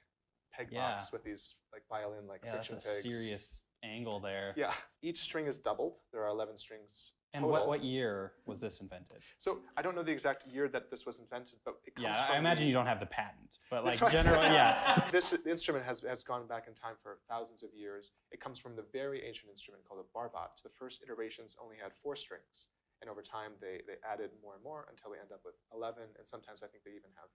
peg box with these like violin-like friction that's pegs. a serious angle there. Yeah, each string is doubled. There are 11 strings. And what year was this invented? So I don't know the exact year that this was invented, but it comes Yeah, from I imagine you don't have the patent, but like generally, yeah. This instrument has gone back in time for thousands of years. It comes from the very ancient instrument called a barbat. The first iterations only had 4 strings, and over time they added more and more until they end up with 11, and sometimes I think they even have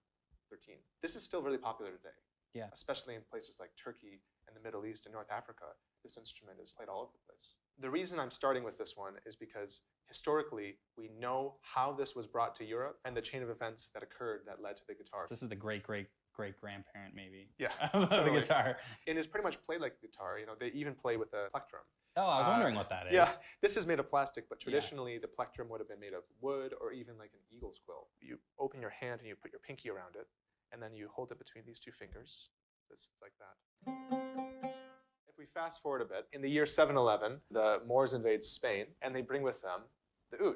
13. This is still really popular today. Yeah. Especially in places like Turkey and the Middle East and North Africa, this instrument is played all over the place. The reason I'm starting with this one is because historically, we know how this was brought to Europe and the chain of events that occurred that led to the guitar. This is the great-great-great-grandparent, maybe. Yeah, of the guitar. And it's pretty much played like a guitar. You know, they even play with a plectrum. Oh, I was wondering what that is. Yeah, this is made of plastic, but traditionally the plectrum would have been made of wood or even like an eagle's quill. You open your hand and you put your pinky around it, and then you hold it between these 2 fingers, just like that. If we fast forward a bit, in the year 711, the Moors invade Spain, and they bring with them the oud.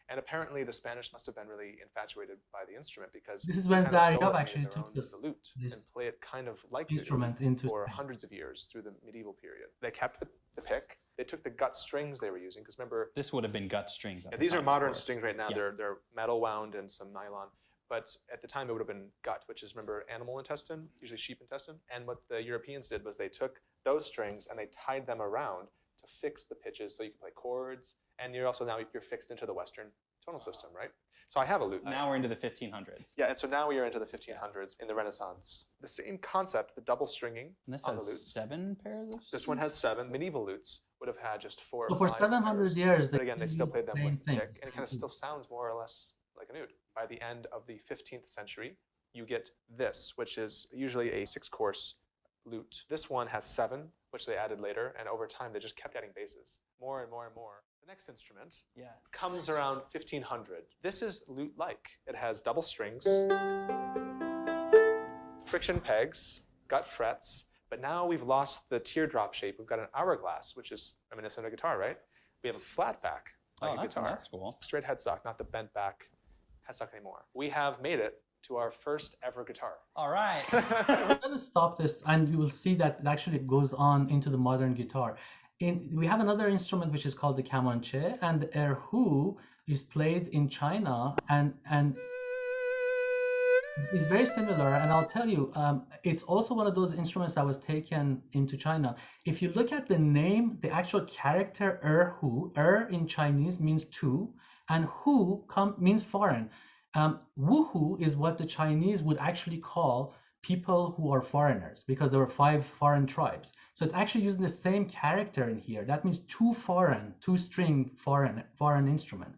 And apparently the Spanish must have been really infatuated by the instrument because this is when Zaryab actually took the lute and play it kind of like instrument into for hundreds of years through the medieval period. They kept the pick. They took the gut strings they were using because remember this would have been gut strings. Yeah, these are modern strings right now. Yeah. They're metal wound and some nylon. But at the time, it would have been gut, which is, remember, animal intestine, usually sheep intestine. And what the Europeans did was they took those strings and they tied them around to fix the pitches so you can play chords. And you're also now you're fixed into the Western tonal system, right? So I have a lute. Now we're into the 1500s. Yeah, and so now we are into the 1500s in the Renaissance. The same concept, the double stringing and this on has the lute. 7 pairs of This one has 7. Medieval lutes would have had just 4 or 5 So for 700 years, but again, they still played them with thing. pick, and it kind of still sounds more or less like an oud. By the end of the 15th century, you get this, which is usually a 6-course lute. This one has 7, which they added later, and over time they just kept adding basses, more and more and more. The next instrument comes around 1500. This is lute-like. It has double strings, friction pegs, gut frets, but now we've lost the teardrop shape. We've got an hourglass, which is reminiscent of a guitar, right? We have a flat back, like a guitar. That's cool. Straight headstock, not the bent back headstock anymore. We have made it to our first ever guitar. All right. We're going to stop this, and you will see that it actually goes on into the modern guitar. We have another instrument which is called the Kamanche, and the erhu is played in China, and it's very similar. And I'll tell you, it's also one of those instruments that was taken into China. If you look at the name, the actual character erhu, in Chinese means two, and hu means foreign. Wuhu is what the Chinese would actually call people who are foreigners, because there were 5 foreign tribes. So it's actually using the same character in here. That means 2-string foreign instrument.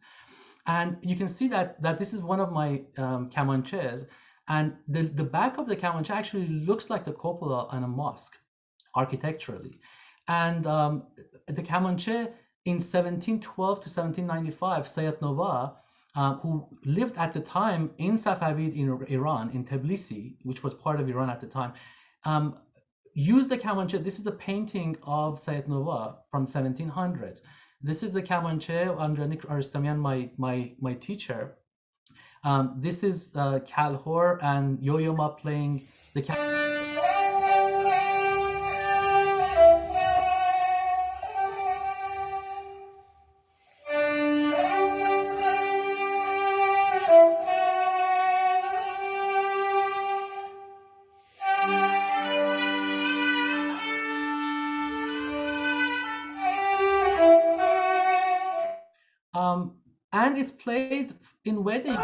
And you can see that this is one of my Kamanches, and the back of the Kamanche actually looks like the cupola on a mosque architecturally. And the Kamanche in 1712 to 1795, Sayyid Nova, who lived at the time in Safavid in Iran, in Tbilisi, which was part of Iran at the time, used the Kamanche. This is a painting of Sayyid Nova from 1700s. This is the Kamanche, Andronik Aristamian, my teacher. This is Kalhor and Yo-Yo Ma playing the Kamanche. And it's played in weddings.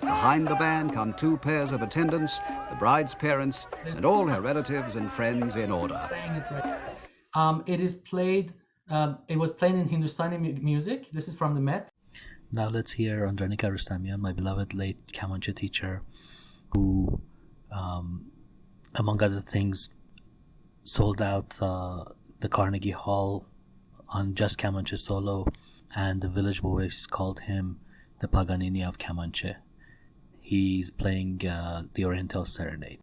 Behind the band come 2 pairs of attendants, the bride's parents, and all her relatives and friends in order. It is played. It was played in Hindustani music. This is from the Met. Now let's hear Andronik Aristamian, my beloved late Kamanche teacher, who, among other things, sold out the Carnegie Hall on just Kamanche solo and the village boys called him the Paganini of Kamanche. He's playing the Oriental Serenade.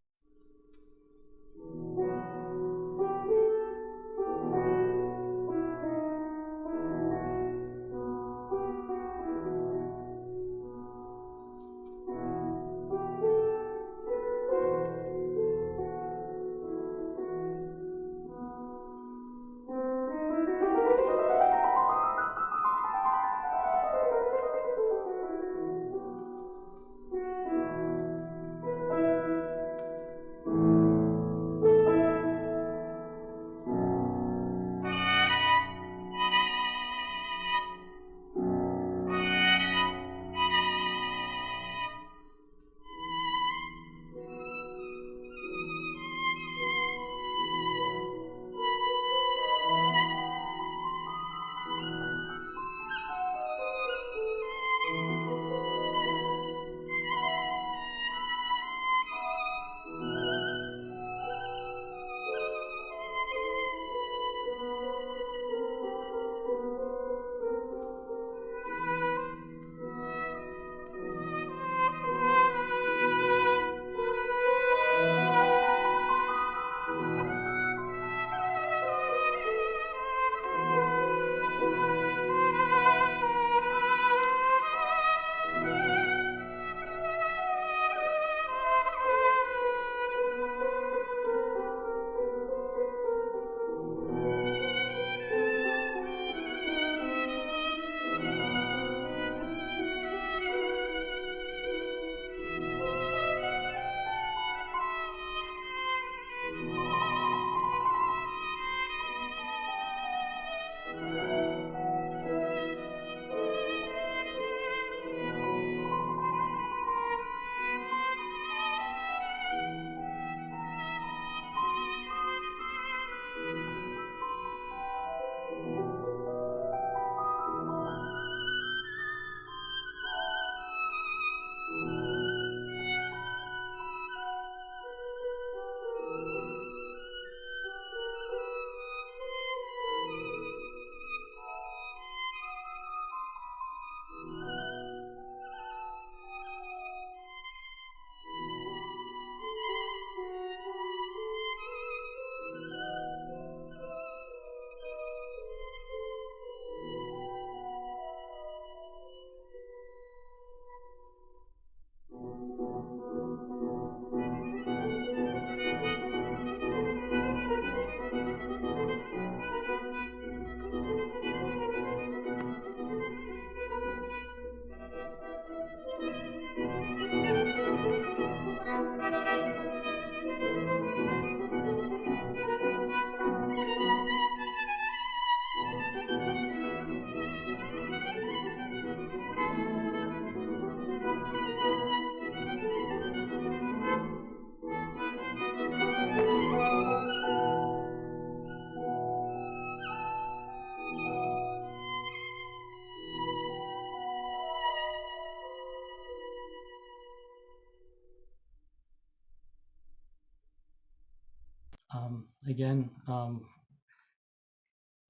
Again,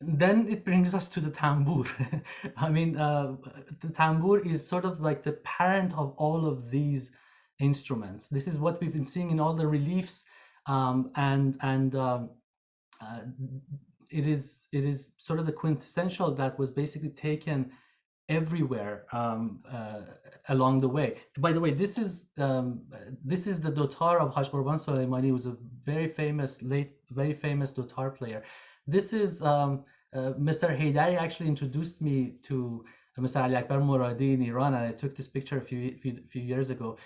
then it brings us to the tambour. I mean, the tambour is sort of like the parent of all of these instruments. This is what we've been seeing in all the reliefs, and it is sort of the quintessential that was basically taken everywhere along the way. By the way, this is the dotar of Haj Qurban Soleimani, who was a very famous dotar player. This is Mr. Heidari actually introduced me to Mr. Ali Akbar Moradi in Iran, and I took this picture a few years ago.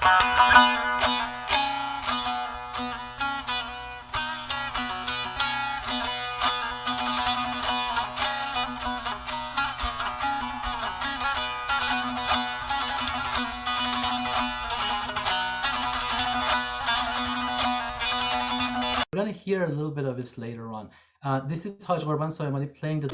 We're going to hear a little bit of this later on. This is Haj Ghorban Soleimani playing the...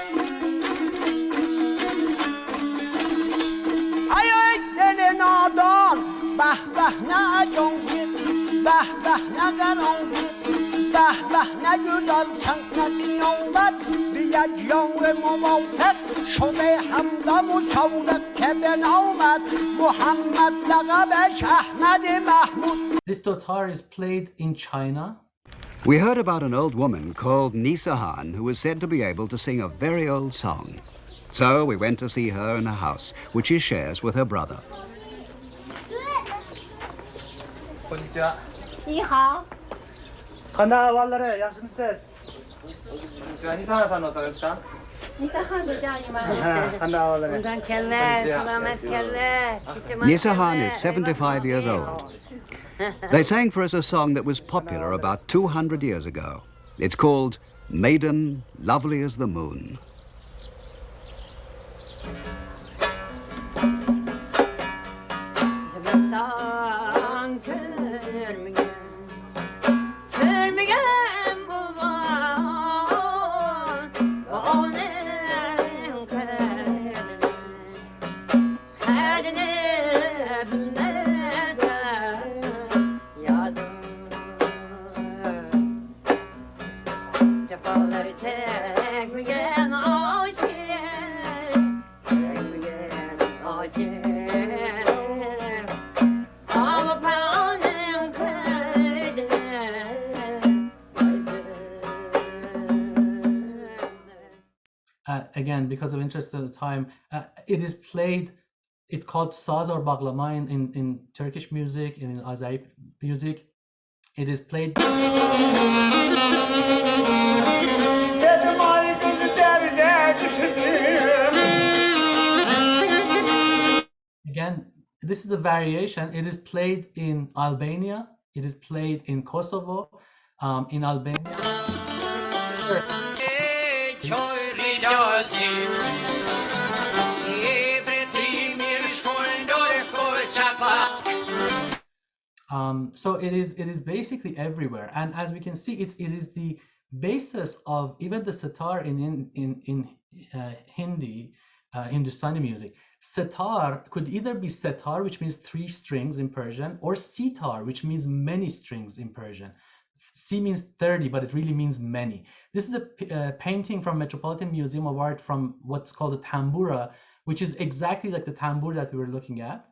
This dotar is played in China. We heard about an old woman called Nisahan who was said to be able to sing a very old song. So we went to see her in her house, which she shares with her brother. こんにちは。には。하나 walare yaxshimisiz? こんにちは。Nisahanさんの歌ですか? Nisahan Nisahan is 75 years old. They sang for us a song that was popular about 200 years ago. It's called Maiden, Lovely as the Moon. Again, because of interest at the time, it is played, it's called saz or baglama in Turkish music and in Azeri music. It is played. Again, this is a variation. It is played in Albania. It is played in Kosovo, in Albania. So it is basically everywhere, and as we can see, it is the basis of even the sitar in Hindi, Hindustani music. Sitar could either be setar, which means 3 strings in Persian, or sitar, which means many strings in Persian. Si means 30, but it really means many. This is a painting from Metropolitan Museum of Art from what's called a tambura, which is exactly like the tambur that we were looking at.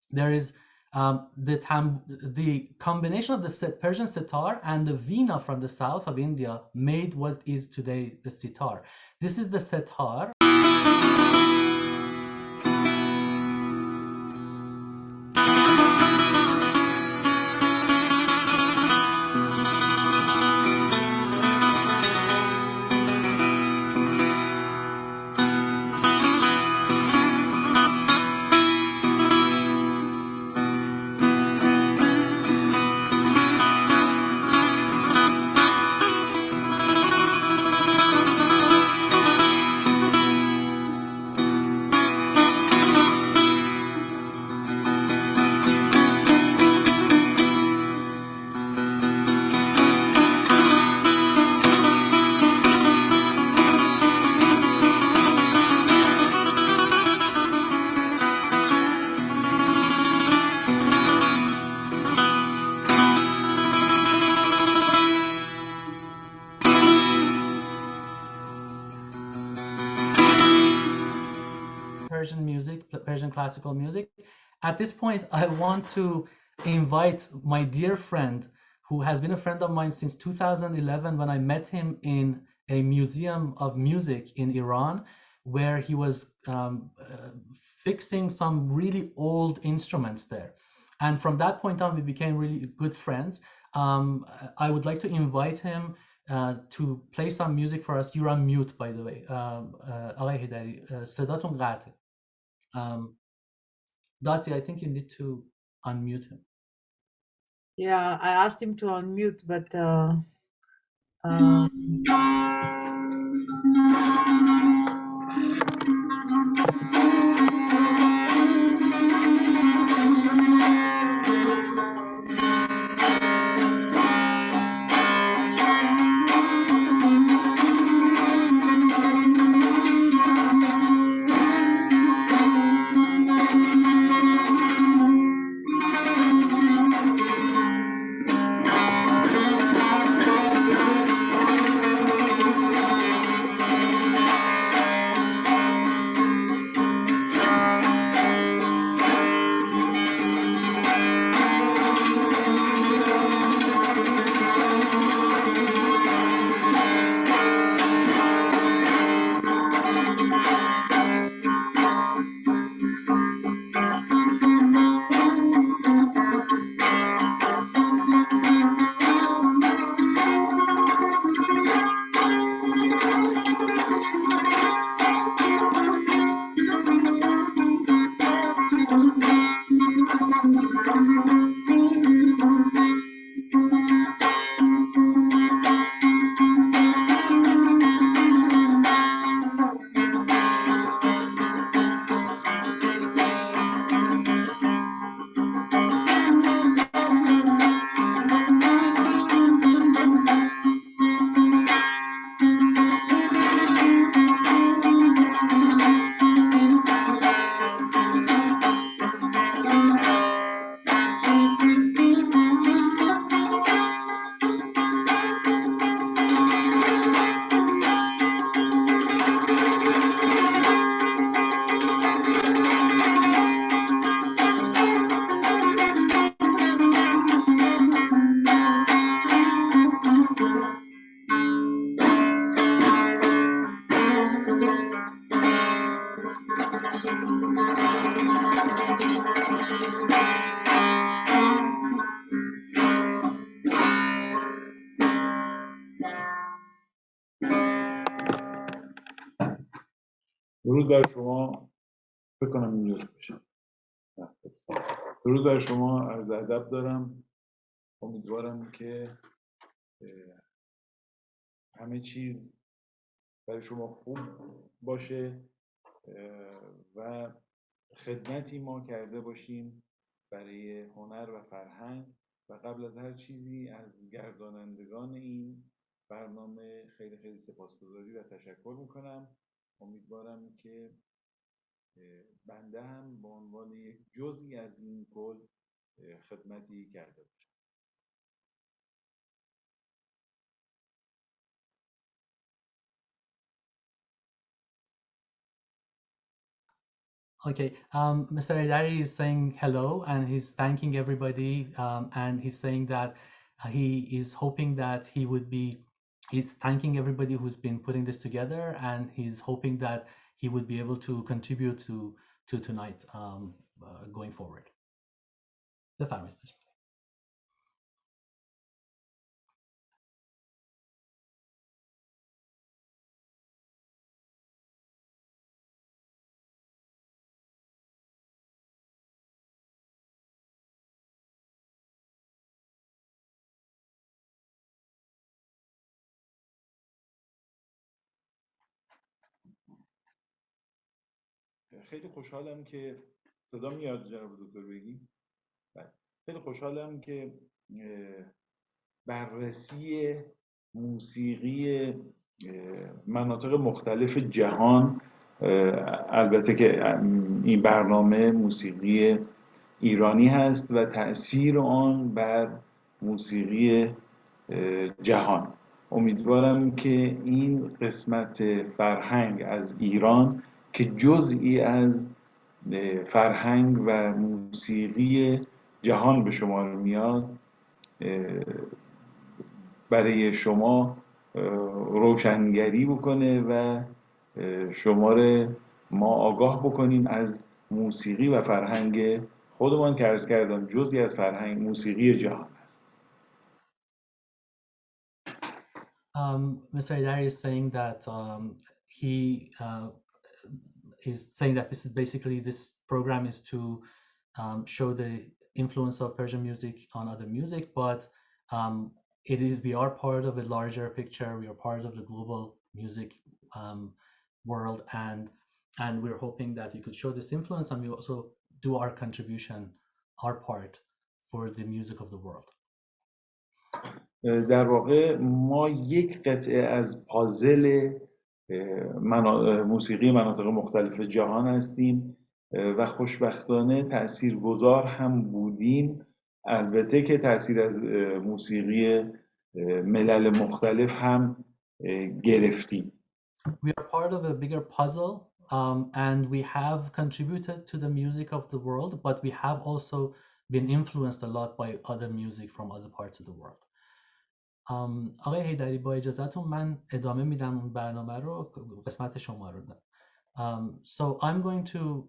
There is the combination of the Persian sitar and the veena from the south of India made what is today the sitar. This is the sitar. Persian music, Persian classical music. At this point, I want to invite my dear friend, who has been a friend of mine since 2011 when I met him in a museum of music in Iran, where he was fixing some really old instruments there. And from that point on, we became really good friends. I would like to invite him to play some music for us. You're on mute, by the way. آقای هیدری, صداتون قطعه. Dasi, I think you need to unmute him. Yeah, I asked him to unmute, but درود بر شما. فکر کنم میوت بشم. درود بر شما، عرض ادب دارم. امیدوارم که همه چیز برای شما خوب باشه و خدمتی ما کرده باشیم برای هنر و فرهنگ و قبل از هر چیزی از گردانندگان این برنامه خیلی خیلی سپاسگزاری و تشکر میکنم. امیدوارم که بنده هم به عنوان یک جزئی از این کل خدمتی کرده باشم. Okay, Mr. Heidari is saying hello and he's thanking everybody, and he's saying that he is hoping that he's thanking everybody who's been putting this together, and he's hoping that he would be able to contribute to tonight going forward. بفرمایید. خیلی خوشحالم که صدا میاد جناب دکتر بیگی. خیلی خوشحالم که بررسی موسیقی مناطق مختلف جهان، البته که این برنامه موسیقی ایرانی هست و تأثیر آن بر موسیقی جهان. امیدوارم که این قسمت فرهنگ از ایران که جزئی از فرهنگ و موسیقی جهان به شمار میاد برای شما روشنگری بکنه و ما آگاه بکنیم از موسیقی و فرهنگ خودمان که عرض کردم جزئی از فرهنگ موسیقی جهان است. Mr. Heidari is saying that he is saying that this program is to show the influence of Persian music on other music, but we are part of a larger picture. We are part of the global music world, and we're hoping that we could show this influence, and we also do our contribution, our part for the music of the world. در واقع ما یک قطعه از پازل موسیقی مناطق مختلف جهان هستیم و خوشبختانه تاثیرگذار هم بودیم، البته که تاثیر از موسیقی ملل مختلف هم گرفتیم. We are part of a bigger puzzle, and we have contributed to the music of the world, but we have also been influenced a lot by other music from other parts of the world. آقای حیدری با اجازهتون من ادامه میدم اون برنامه رو، قسمت شما رو. So I'm going to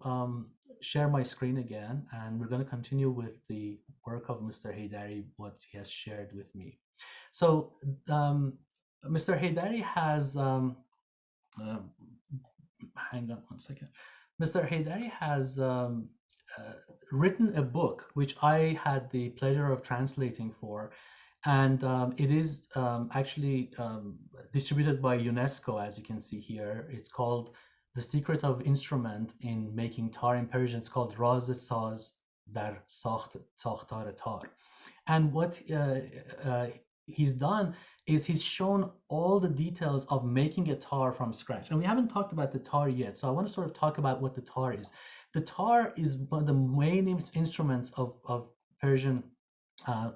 share my screen again, and we're going to continue with the work of Mr. Heidari, what he has shared with me. So Mr. Heidari has hang on one second. Mr. Heidari has written a book which I had the pleasure of translating for, and it is actually distributed by UNESCO, as you can see here. It's called The Secret of Instrument in Making Tar in Persian. It's called Raz Saz dar Sakhtar Tar. And what he's done is he's shown all the details of making a tar from scratch. And we haven't talked about the tar yet, so I want to sort of talk about what the tar is. The tar is one of the main instruments of Persian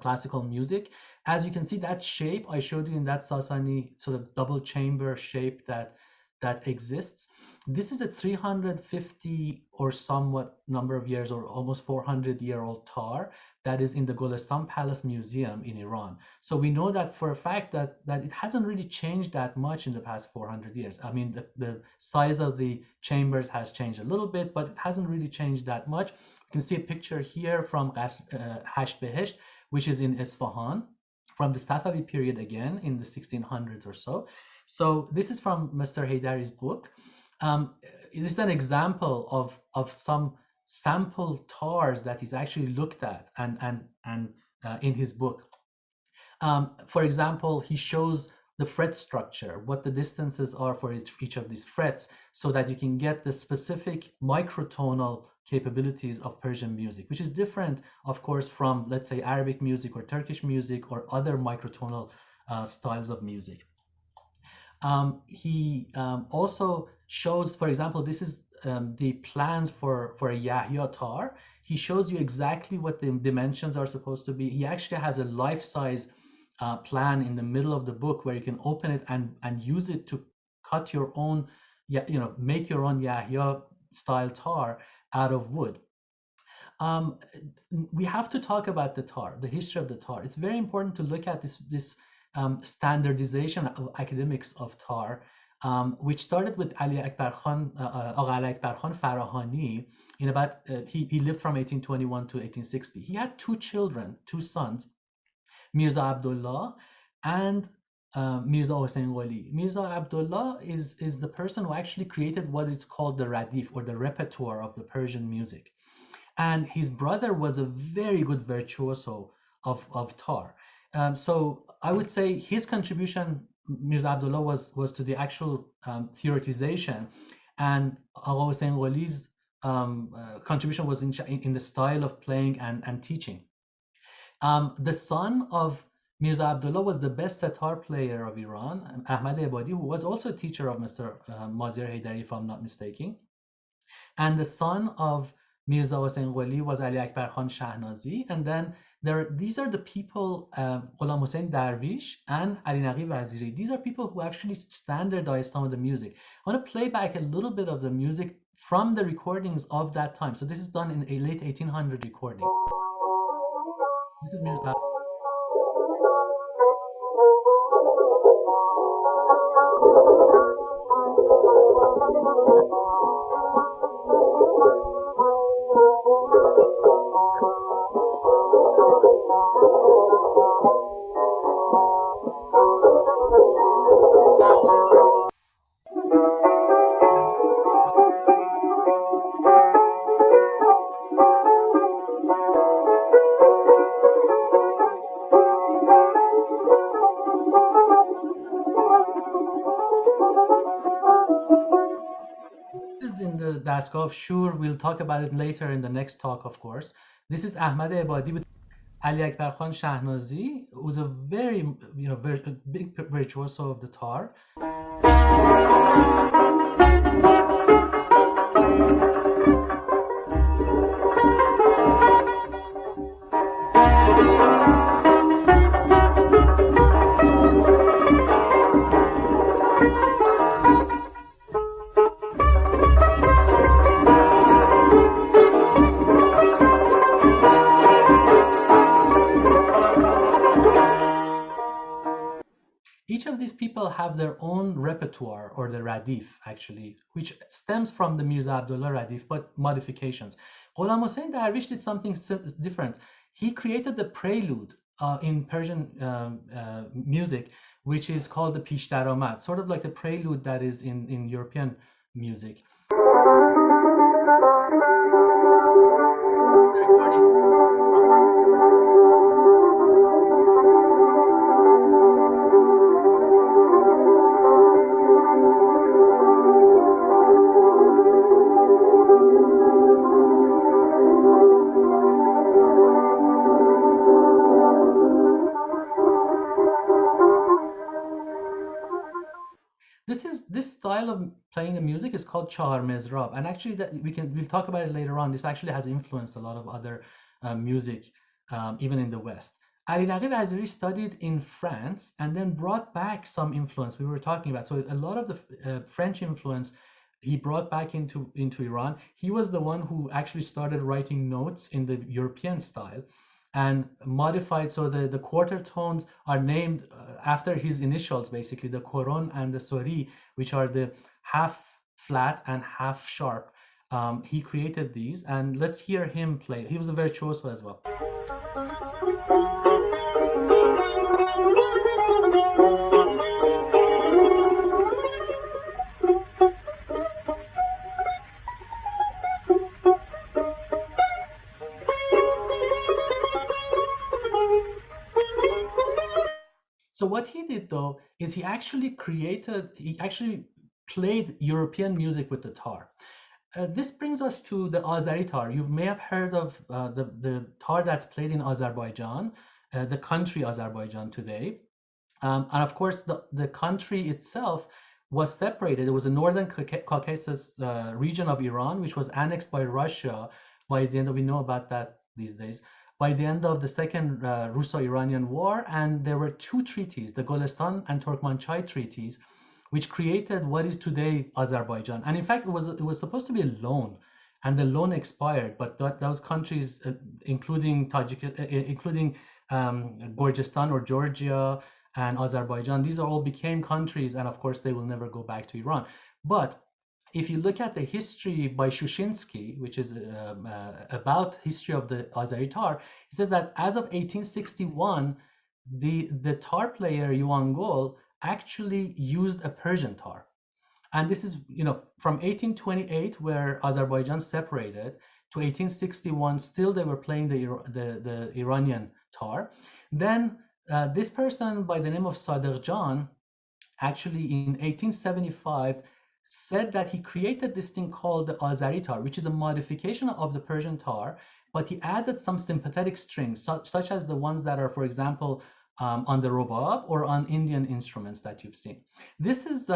classical music. As you can see, that shape I showed you in that Sasani sort of double chamber shape that exists. This is a 350 or somewhat number of years, or almost 400-year-old tar that is in the Golestan Palace Museum in Iran. So we know that for a fact that it hasn't really changed that much in the past 400 years. I mean, the size of the chambers has changed a little bit, but it hasn't really changed that much. You can see a picture here from Hasht Behesht, which is in Isfahan, from the Safavi period again, in the 1600s or so. So this is from Mr. Heidari's book. This is an example of some sample tars that he's actually looked at and in his book. For example, he shows the fret structure, what the distances are for each of these frets, so that you can get the specific microtonal capabilities of Persian music, which is different, of course, from, let's say, Arabic music or Turkish music or other microtonal styles of music. He also shows, for example, this is the plans for a Yahya tar. He shows you exactly what the dimensions are supposed to be. He actually has a life-size plan in the middle of the book where you can open it and use it to cut your own, make your own Yahya style tar out of wood. We have to talk about the tar, the history of the tar. It's very important to look at this standardization of academics of tar, which started with Ali Akbar Khan, Agha Ali Akbar Khan Farahani, in about, he lived from 1821 to 1860. He had two children, two sons, Mirza Abdullah and Mirza Hossein Wali. Mirza Abdullah is the person who actually created what is called the radif, or the repertoire of the Persian music. And his brother was a very good virtuoso of tar. So I would say his contribution, Mirza Abdullah, was to the actual theoretization, and Agha Hossein Wali's contribution was in the style of playing and teaching. The son of Mirza Abdullah was the best sitar player of Iran, Ahmad Ebadi, who was also a teacher of Mr. Maziyar Heidari, if I'm not mistaken. And the son of Mirza Hossein Wali was Ali Akbar Khan Shahnazi. And then these are the people, Ghulam Hussein Darwish and Ali Naqi Waziri. These are people who actually standardized some of the music. I want to play back a little bit of the music from the recordings of that time. So this is done in a late 1800 recording. This is Mirza. دستگاه of شور. We'll talk about it later in the next talk, of course. This is احمد عبادی with Ali Akbar Khan Shahnazi, who's a very, very big virtuoso of the tar. Each of these people have their own repertoire, or the radif actually, which stems from the Mirza Abdullah radif, but modifications. Ghulam Hussain Darwish did something different. He created the prelude in Persian music, which is called the Pish Daramad, sort of like the prelude that is in European music. This style of playing the music is called Chahar Mezrab, and actually we'll talk about it later on. This actually has influenced a lot of other music, even in the West. Ali Ragib Azeri studied in France and then brought back some influence we were talking about. So a lot of the French influence he brought back into Iran. He was the one who actually started writing notes in the European style and modified, so the quarter tones are named after his initials, basically, the Koron and the Sori, which are the half flat and half sharp. He created these, and let's hear him play. He was a virtuoso as well. So what he did, though, is he actually played European music with the tar. This brings us to the Azeri tar. You may have heard of the tar that's played in Azerbaijan, the country Azerbaijan today. And of course, the country itself was separated. It was a northern Caucasus region of Iran, which was annexed by Russia by the end of, we know about that these days, by the end of the Second Russo-Iranian War. And there were two treaties, the Golestan and Turkmenchai treaties, which created what is today Azerbaijan. And in fact, it was supposed to be a loan, and the loan expired. But those countries, including Gorgistan or Georgia and Azerbaijan, these all became countries, and of course they will never go back to Iran. But if you look at the history by Shushinsky, which is about history of the Azeri tar, he says that as of 1861, the tar player Yuangol actually used a Persian tar. And this is, from 1828, where Azerbaijan separated, to 1861, still they were playing the Iranian tar. Then this person by the name of Sadiq Jan, actually in 1875, said that he created this thing called the Azeri tar, which is a modification of the Persian tar, but he added some sympathetic strings, such as the ones that are, for example, on the robab or on Indian instruments that you've seen. This is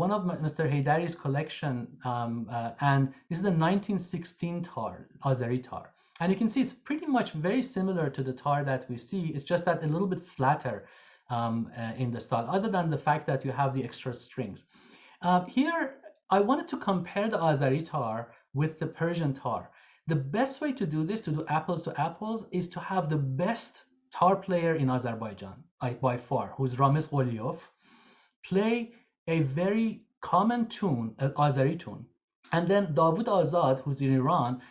one of Mr. Heidari's collection, and this is a 1916 tar, Azeri tar. And you can see it's pretty much very similar to the tar that we see. It's just that a little bit flatter in the style, other than the fact that you have the extra strings. Here, I wanted to compare the Azeri tar with the Persian tar. The best way to do this, to do apples to apples, is to have the best tar player in Azerbaijan, by far, who's Ramiz Gholyov, play a very common tune, an Azeri tune. And then Davud Azad, who's in Iran,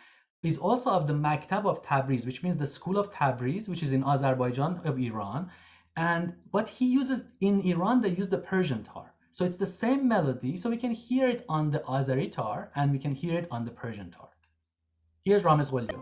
is also of the Maktab of Tabriz, which means the school of Tabriz, which is in Azerbaijan of Iran. And what he uses in Iran, they use the Persian tar. So it's the same melody, so we can hear it on the Azeri tar and we can hear it on the Persian tar. Here's Ramiz Gholyov.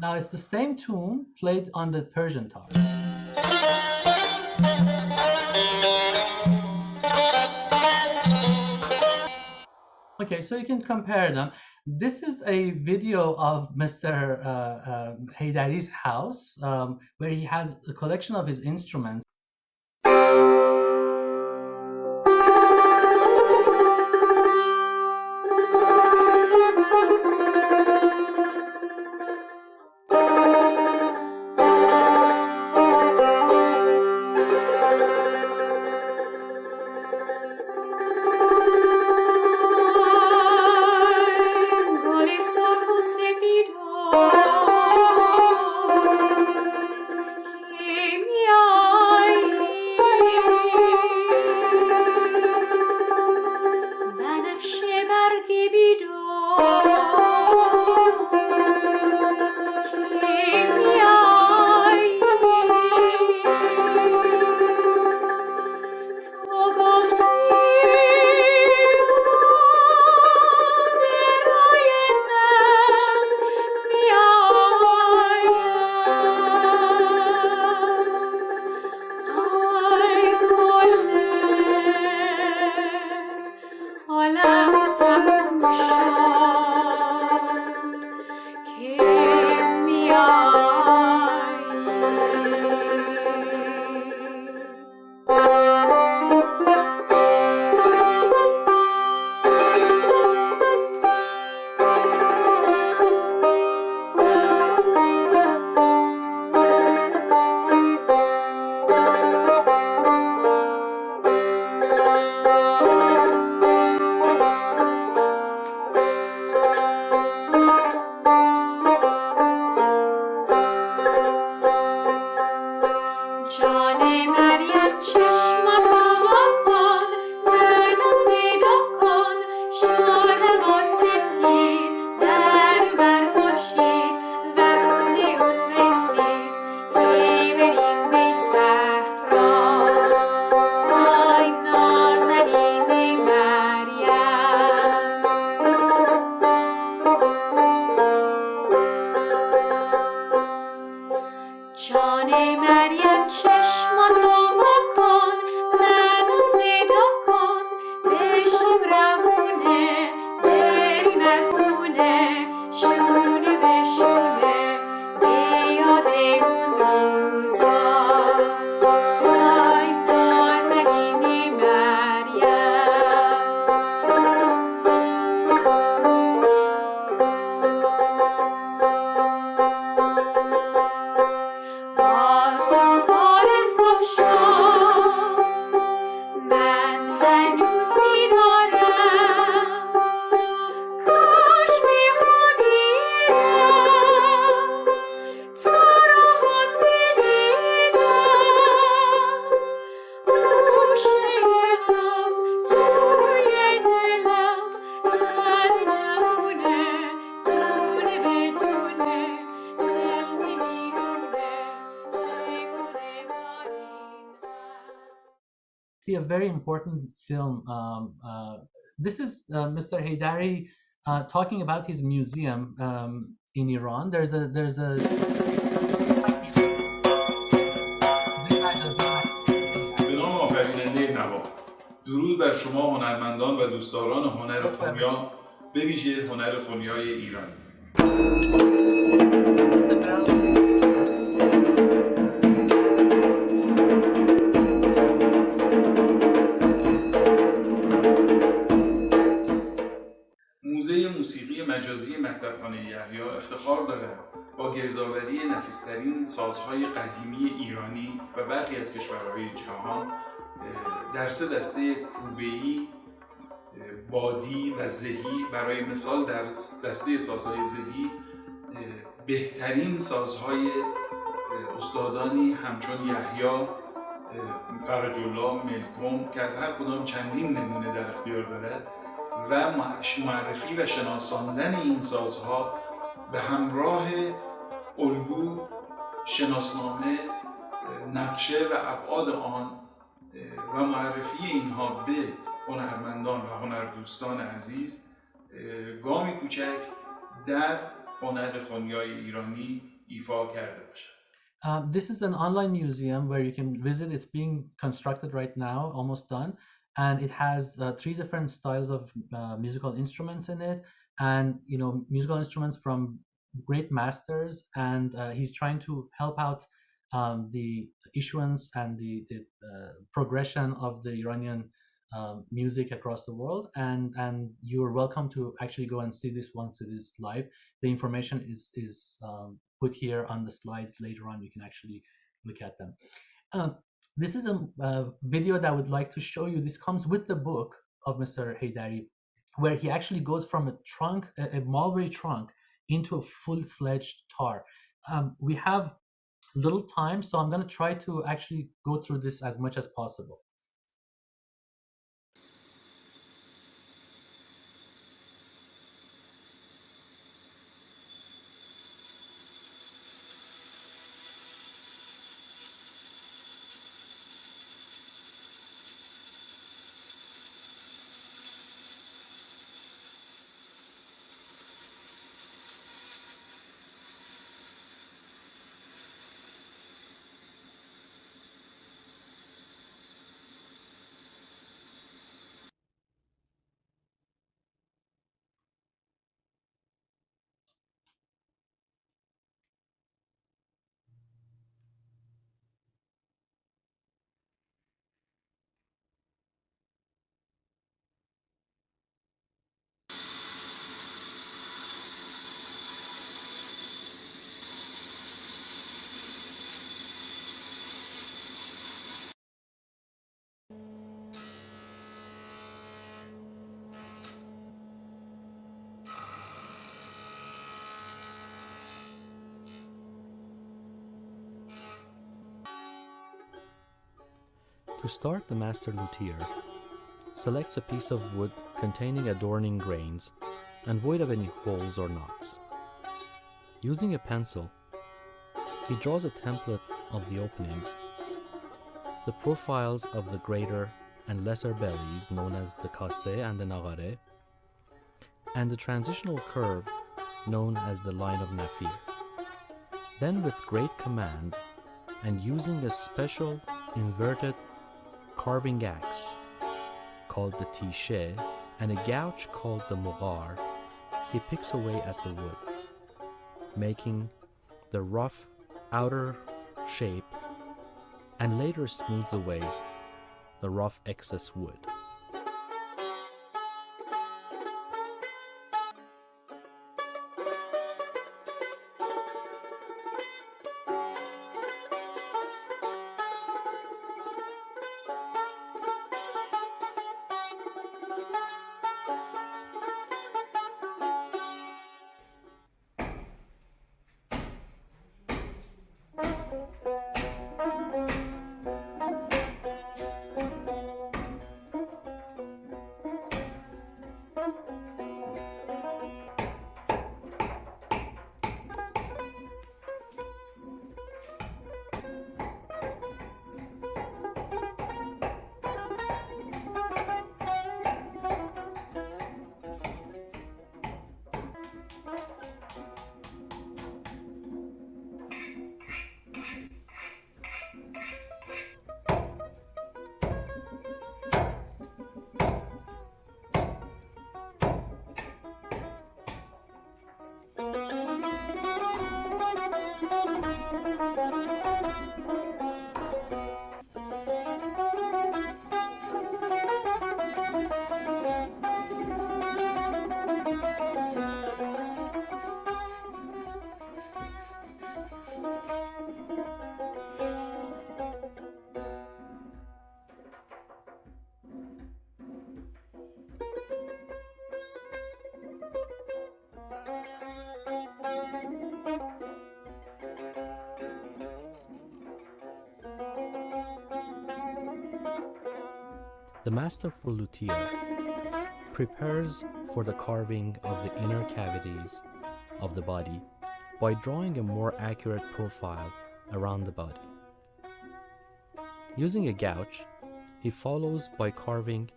Now it's the same tune played on the Persian tar. Okay, so you can compare them. This is a video of Mr. Heidari's house, where he has a collection of his instruments. See a very important film. This is Mr. Heidari talking about his museum in Iran. There's a به نام آفریننده نوا. درود بر شما هنرمندان و دوستداران هنر خونیا، به ویژه هنر خونیای ایرانی. موزه موسیقی مجازی مکتبخانه یحیی افتخار دارد با گردآوری نفیس‌ترین سازهای قدیمی ایرانی و برخی از کشورهای جهان در سه دسته کوبه‌ای، بادی و زهی. برای مثال در دسته سازهای زهی بهترین سازهای استادانی همچون یحیی، فرج الله، ملکم که از هر کدام چندین نمونه در اختیار دارد و معرفی و شناساندن این سازها به همراه الگو، شناسنامه، نقشه و ابعاد آن و معرفی اینها به هنرمندان و هنردوستان عزیز گامی کوچک در هنر خنیای ایرانی ایفا کرده باشد. This is an online museum where you can visit. It's being constructed right now, almost done, and it has 3 different styles of musical instruments in it, and musical instruments from great masters. And he's trying to help out the issuance and the progression of the Iranian music across the world. And you are welcome to actually go and see this once it is live. The information is put here on the slides later on. You can actually look at them. This is a video that I would like to show you. This comes with the book of Mr. Heidari, where he actually goes from a mulberry trunk into a full-fledged tar. We have little time, so I'm going to try to actually go through this as much as possible. To start, the master luthier selects a piece of wood containing adorning grains and void of any holes or knots. Using a pencil, he draws a template of the openings, the profiles of the greater and lesser bellies known as the kasse and the nagare, and the transitional curve known as the line of nafir. Then with great command and using a special inverted carving axe called the tishe and a gouge called the mughar, he picks away at the wood, making the rough outer shape and later smooths away the rough excess wood. The masterful luthier prepares for the carving of the inner cavities of the body by drawing a more accurate profile around the body. Using a gouge, he follows by carving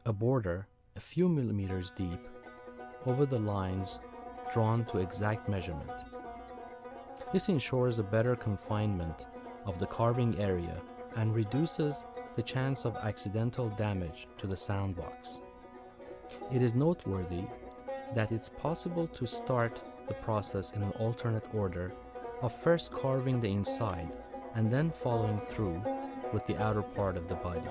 a border a few millimeters deep over the lines drawn to exact measurement. This ensures a better confinement of the carving area and reduces the chance of accidental damage to the sound box. It is noteworthy that it's possible to start the process in an alternate order of first carving the inside and then following through with the outer part of the body.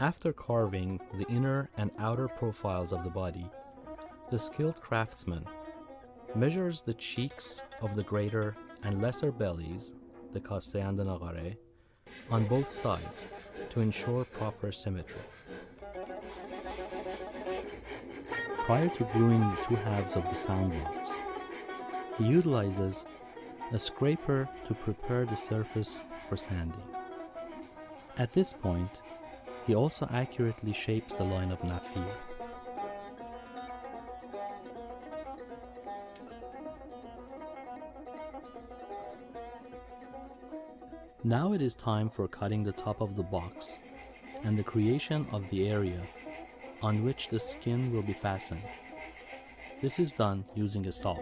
After carving the inner and outer profiles of the body, the skilled craftsman measures the cheeks of the greater and lesser bellies, the kaste and the nagare, on both sides to ensure proper symmetry. Prior to gluing the two halves of the sound box, he utilizes a scraper to prepare the surface for sanding. At this point, he also accurately shapes the line of nafir. Now it is time for cutting the top of the box and the creation of the area on which the skin will be fastened. This is done using a saw.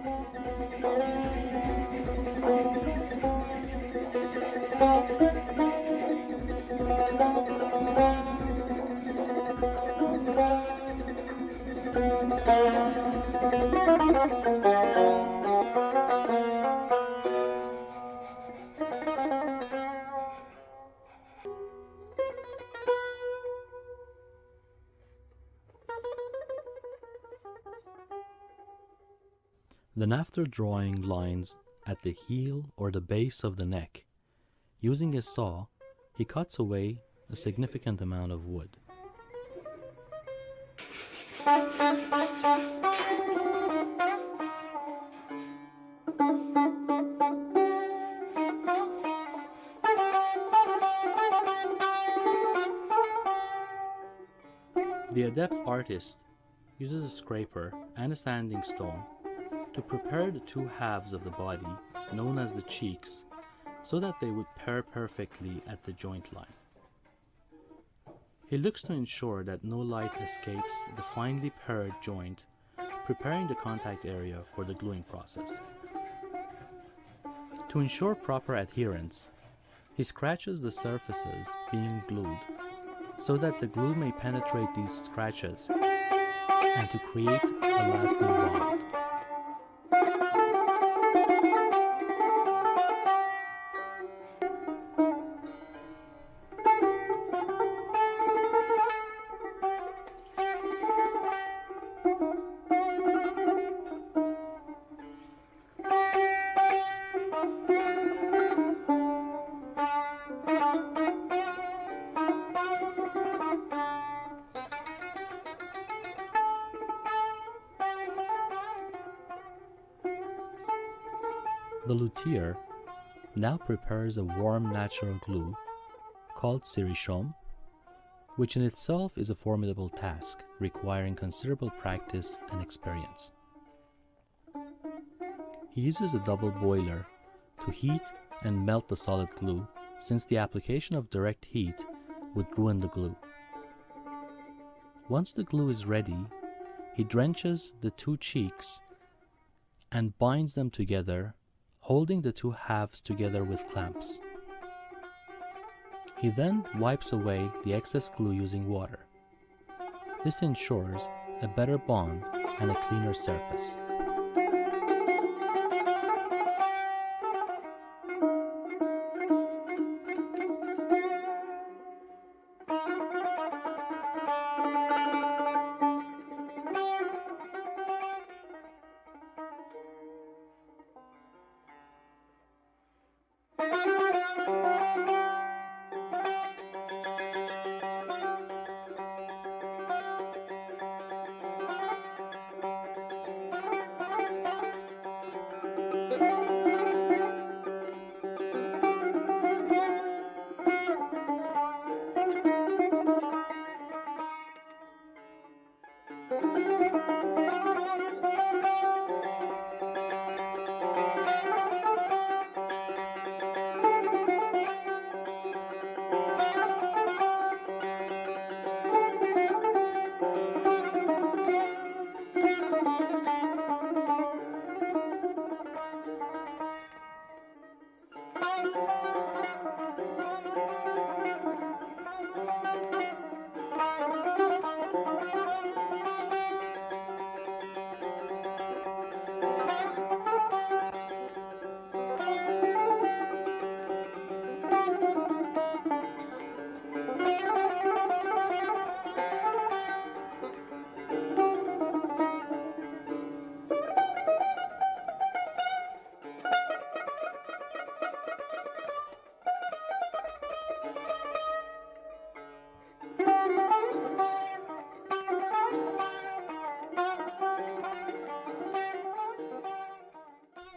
Then after drawing lines at the heel or the base of the neck, using a saw, he cuts away a significant amount of wood. The adept artist uses a scraper and a sanding stone to prepare the two halves of the body, known as the cheeks, so that they would pair perfectly at the joint line. He looks to ensure that no light escapes the finely paired joint, preparing the contact area for the gluing process. To ensure proper adherence, he scratches the surfaces being glued so that the glue may penetrate these scratches and to create a lasting bond. The luthier now prepares a warm natural glue called sirishom, which in itself is a formidable task requiring considerable practice and experience. He uses a double boiler to heat and melt the solid glue, since the application of direct heat would ruin the glue. Once the glue is ready, he drenches the two cheeks and binds them together, holding the two halves together with clamps. He then wipes away the excess glue using water. This ensures a better bond and a cleaner surface.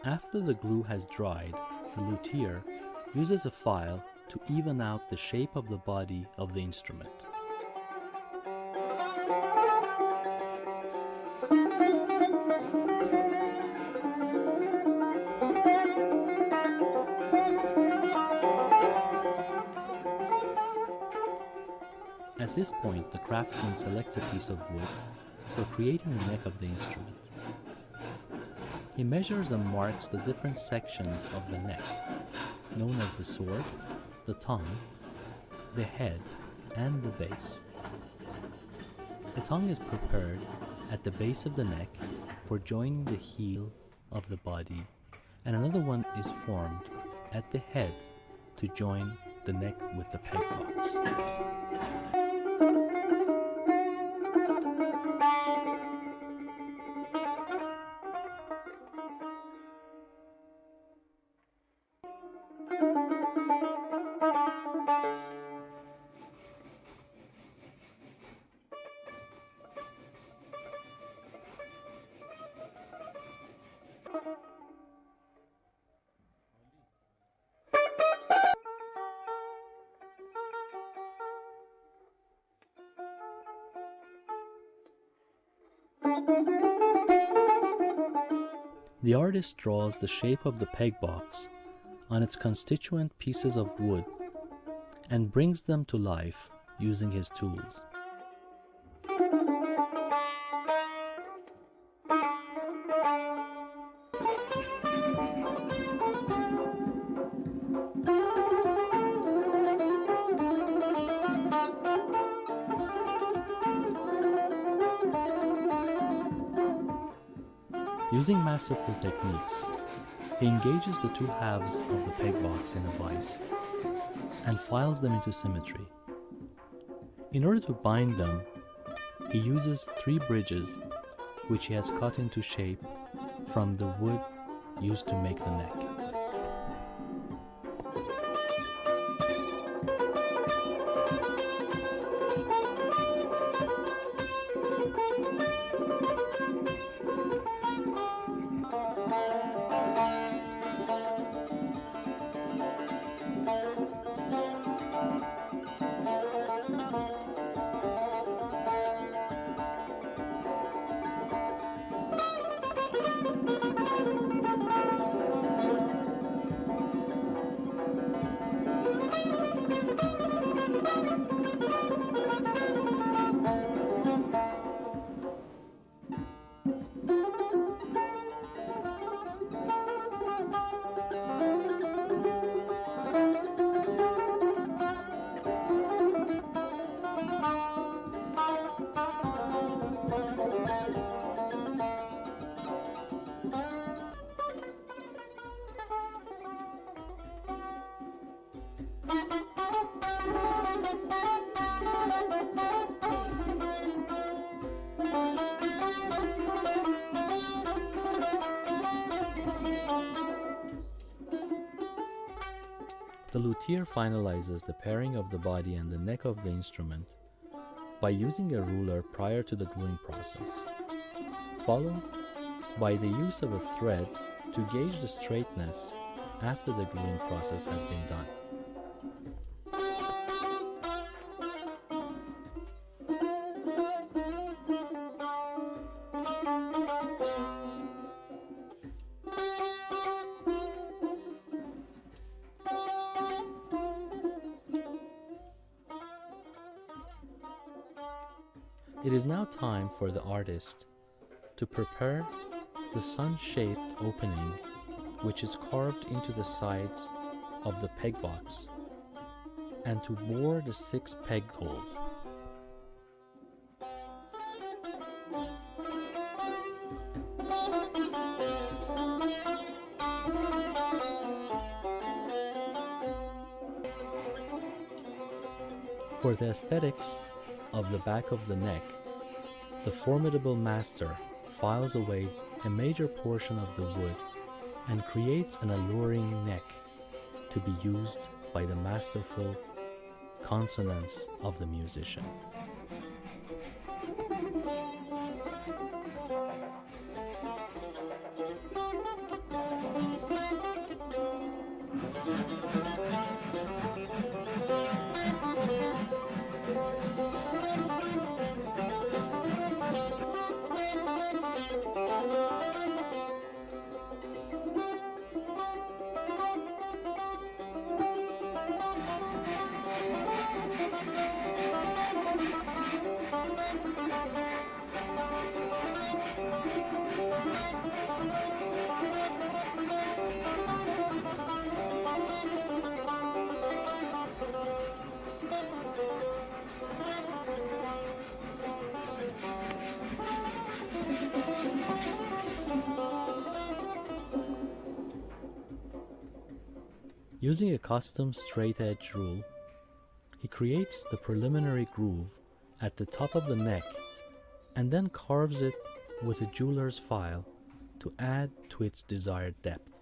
After the glue has dried, the luthier uses a file to even out the shape of the body of the instrument. At this point, the craftsman selects a piece of wood for creating the neck of the instrument. He measures and marks the different sections of the neck, known as the sword, the tongue, the head, and the base. A tongue is prepared at the base of the neck for joining the heel of the body, and another one is formed at the head to join the neck with the peg box. The artist draws the shape of the peg box on its constituent pieces of wood and brings them to life using his tools. Using masterful techniques, he engages the two halves of the peg box in a vise and files them into symmetry. In order to bind them, he uses 3 bridges which he has cut into shape from the wood used to make the neck. The luthier finalizes the pairing of the body and the neck of the instrument by using a ruler prior to the gluing process, followed by the use of a thread to gauge the straightness after the gluing process has been done. It is now time for the artist to prepare the sun-shaped opening which is carved into the sides of the peg box and to bore the 6 peg holes. For the aesthetics of the back of the neck, the formidable master files away a major portion of the wood and creates an alluring neck to be used by the masterful consonants of the musician. Using a custom straight-edge rule, he creates the preliminary groove at the top of the neck and then carves it with a jeweler's file to add to its desired depth.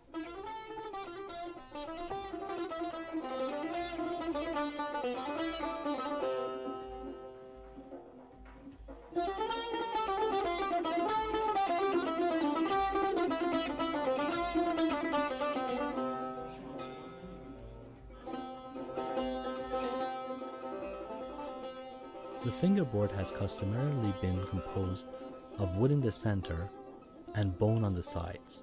The fingerboard has customarily been composed of wood in the center and bone on the sides.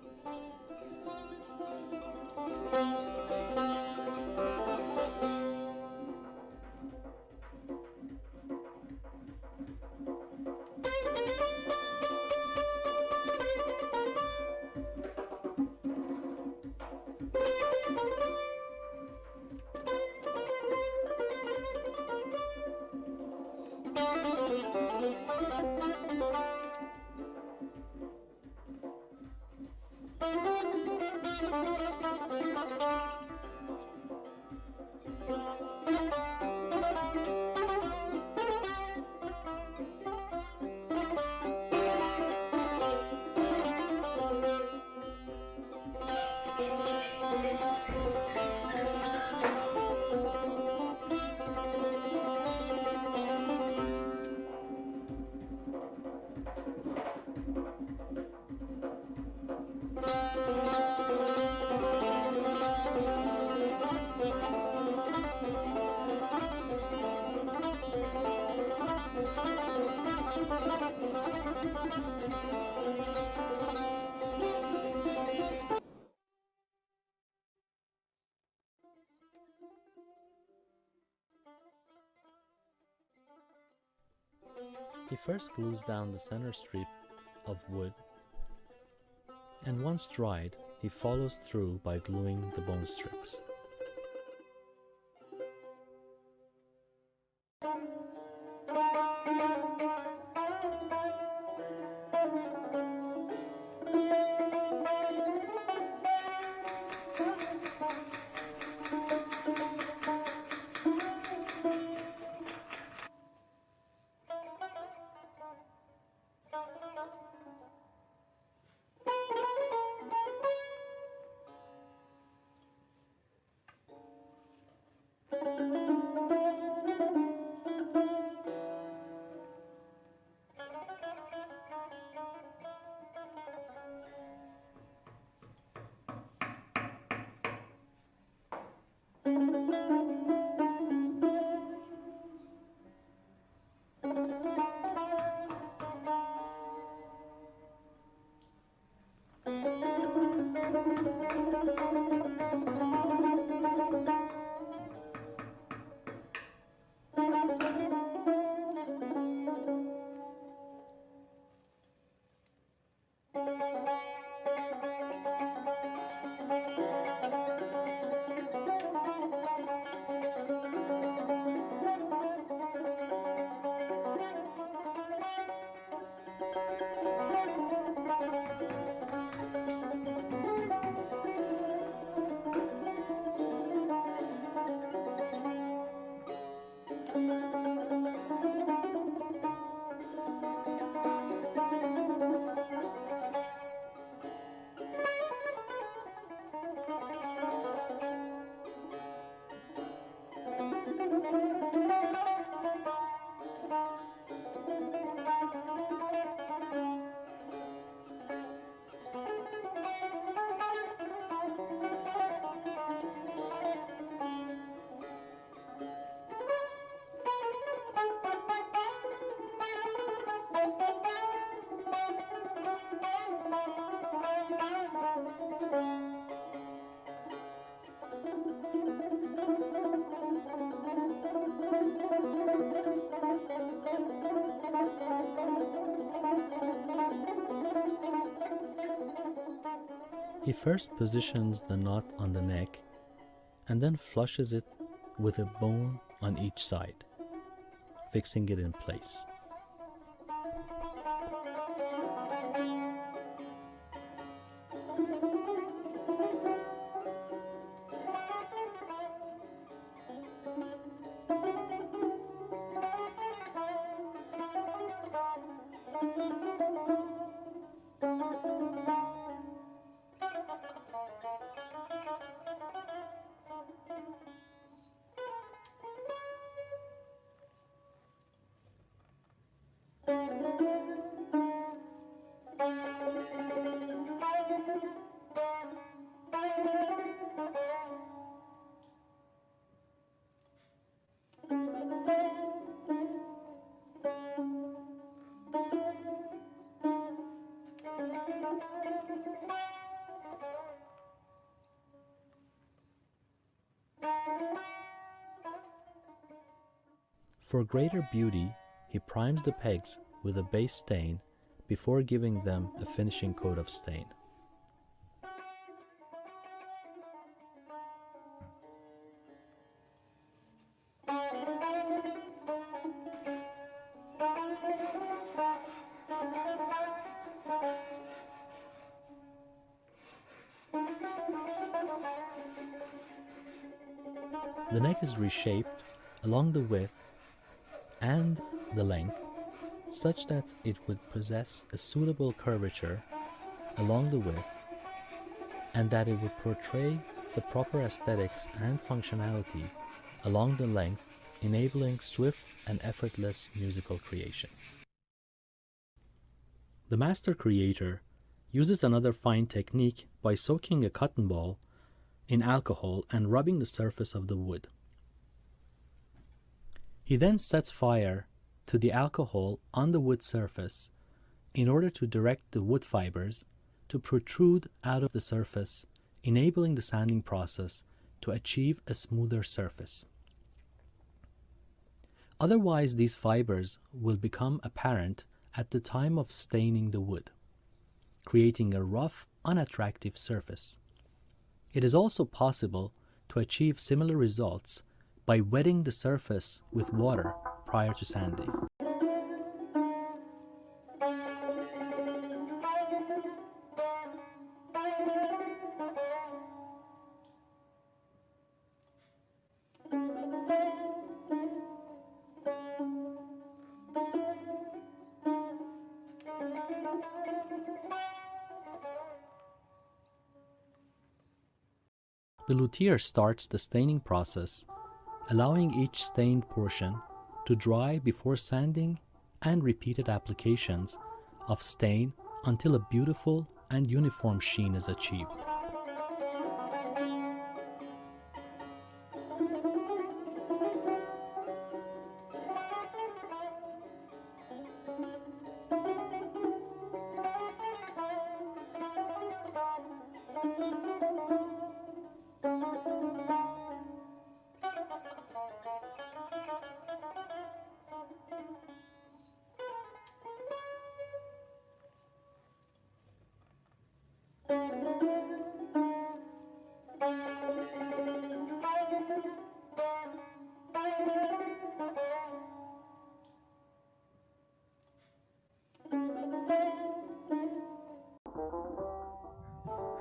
He first glues down the center strip of wood, and once dried, he follows through by gluing the bone strips. He first positions the knot on the neck and then flushes it with a bone on each side, fixing it in place. For greater beauty, he primes the pegs with a base stain before giving them a finishing coat of stain. The neck is reshaped along the width and the length such that it would possess a suitable curvature along the width and that it would portray the proper aesthetics and functionality along the length, enabling swift and effortless musical creation. The master creator uses another fine technique by soaking a cotton ball in alcohol and rubbing the surface of the wood. He then sets fire to the alcohol on the wood surface in order to direct the wood fibers to protrude out of the surface, enabling the sanding process to achieve a smoother surface. Otherwise, these fibers will become apparent at the time of staining the wood, creating a rough, unattractive surface. It is also possible to achieve similar results by wetting the surface with water prior to sanding. The luthier starts the staining process, allowing each stained portion to dry before sanding and repeated applications of stain until a beautiful and uniform sheen is achieved.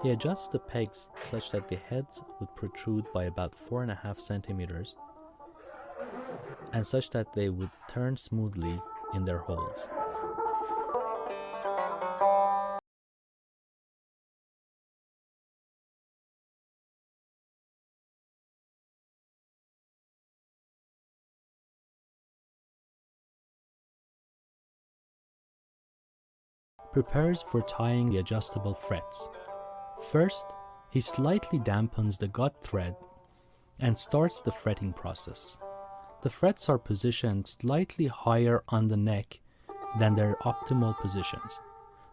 He adjusts the pegs such that the heads would protrude by about 4.5 centimeters and such that they would turn smoothly in their holes. Prepares for tying the adjustable frets. First, he slightly dampens the gut thread and starts the fretting process. The frets are positioned slightly higher on the neck than their optimal positions,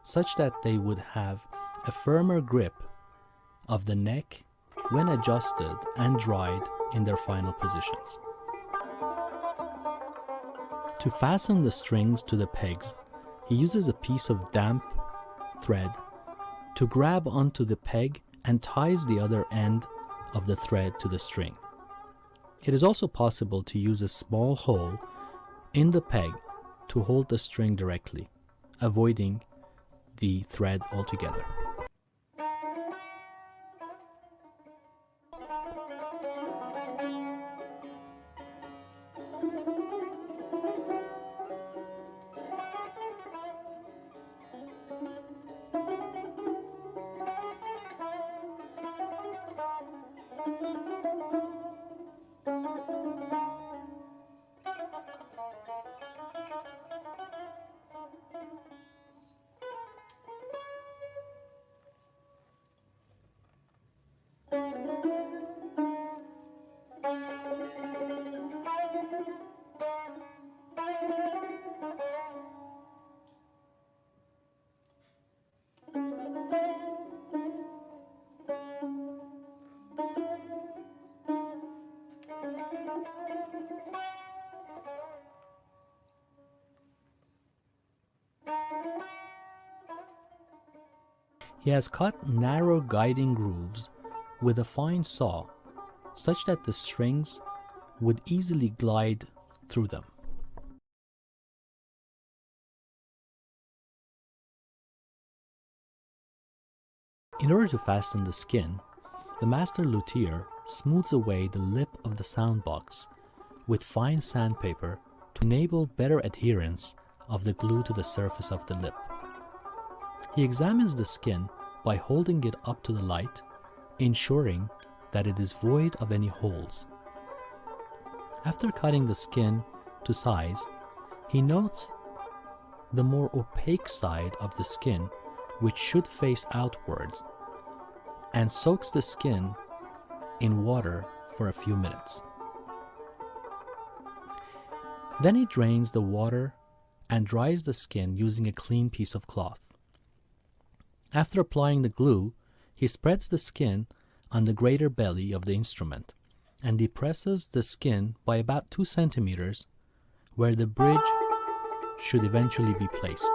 such that they would have a firmer grip of the neck when adjusted and dried in their final positions. To fasten the strings to the pegs, he uses a piece of damp thread to grab onto the peg and ties the other end of the thread to the string. It is also possible to use a small hole in the peg to hold the string directly, avoiding the thread altogether. He has cut narrow guiding grooves with a fine saw, such that the strings would easily glide through them. In order to fasten the skin, the master luthier smooths away the lip of the soundbox with fine sandpaper to enable better adherence of the glue to the surface of the lip. He examines the skin by holding it up to the light, ensuring that it is void of any holes. After cutting the skin to size, he notes the more opaque side of the skin, which should face outwards, and soaks the skin in water for a few minutes. Then he drains the water and dries the skin using a clean piece of cloth. After applying the glue, he spreads the skin on the greater belly of the instrument and depresses the skin by about 2 centimeters where the bridge should eventually be placed.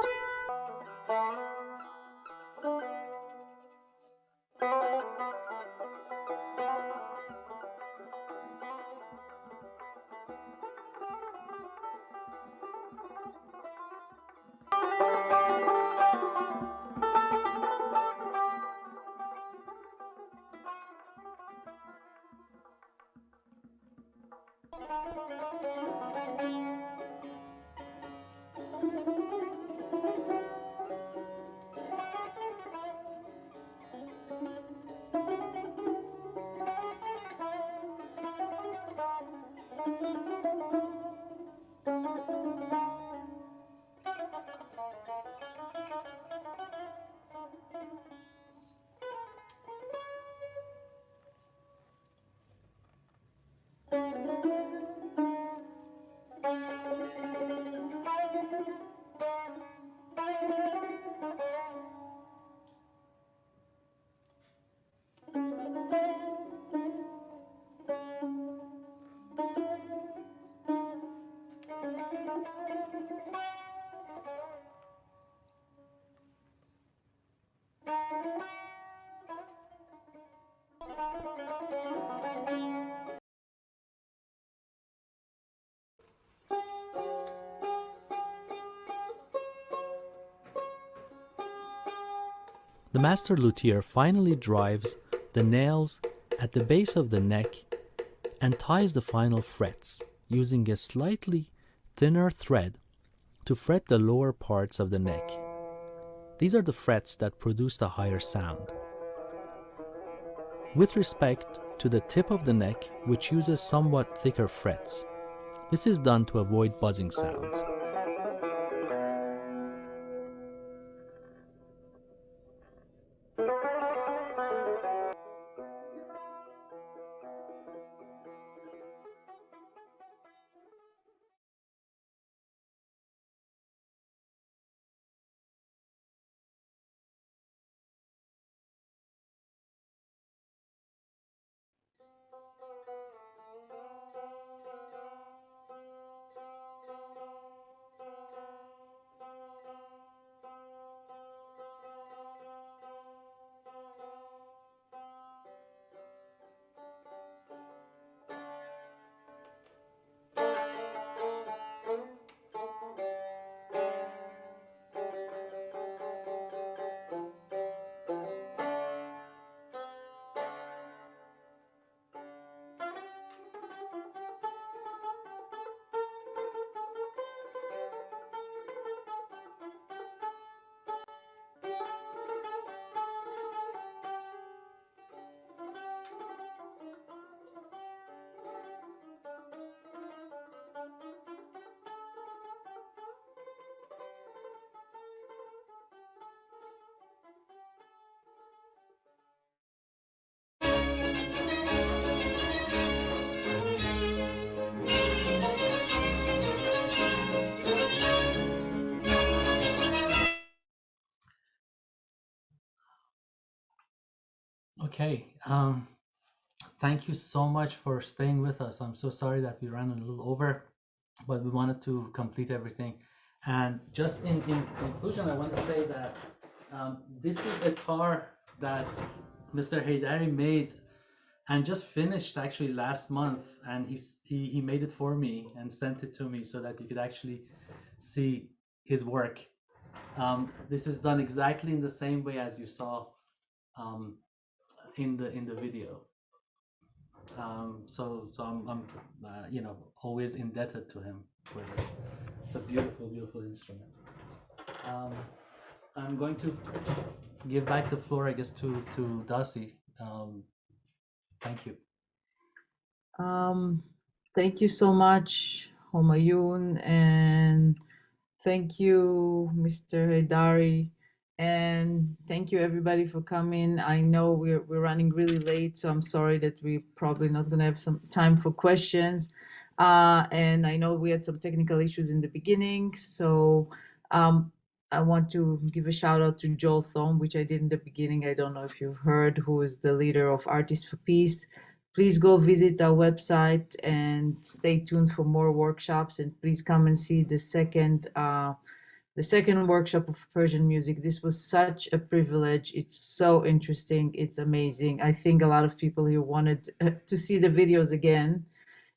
The master luthier finally drives the nails at the base of the neck and ties the final frets using a slightly thinner thread to fret the lower parts of the neck. These are the frets that produce the higher sound. With respect to the tip of the neck, which uses somewhat thicker frets, this is done to avoid buzzing sounds. Okay, thank you so much for staying with us. I'm so sorry that we ran a little over, but we wanted to complete everything. And just in conclusion, I want to say that this is a tar that Mr. Heidari made and just finished actually last month, and he made it for me and sent it to me so that you could actually see his work. This is done exactly in the same way as you saw in the video. So I'm always indebted to him for this. It's a beautiful instrument. I'm going to give back the floor, I guess, to Dasi. Thank you. Thank you so much, Homayoon, and thank you, Mr. Heidari, and thank you everybody for coming. I know we're running really late, so I'm sorry that we're probably not going to have some time for questions. And I know we had some technical issues in the beginning, so I want to give a shout out to Joel Thom, which I did in the beginning. I don't know if you've heard, who is the leader of Artists for Peace. please go visit our website and stay tuned for more workshops. And please come and see the second workshop of Persian music. This was such a privilege. It's so interesting. It's amazing. I think a lot of people here wanted to see the videos again.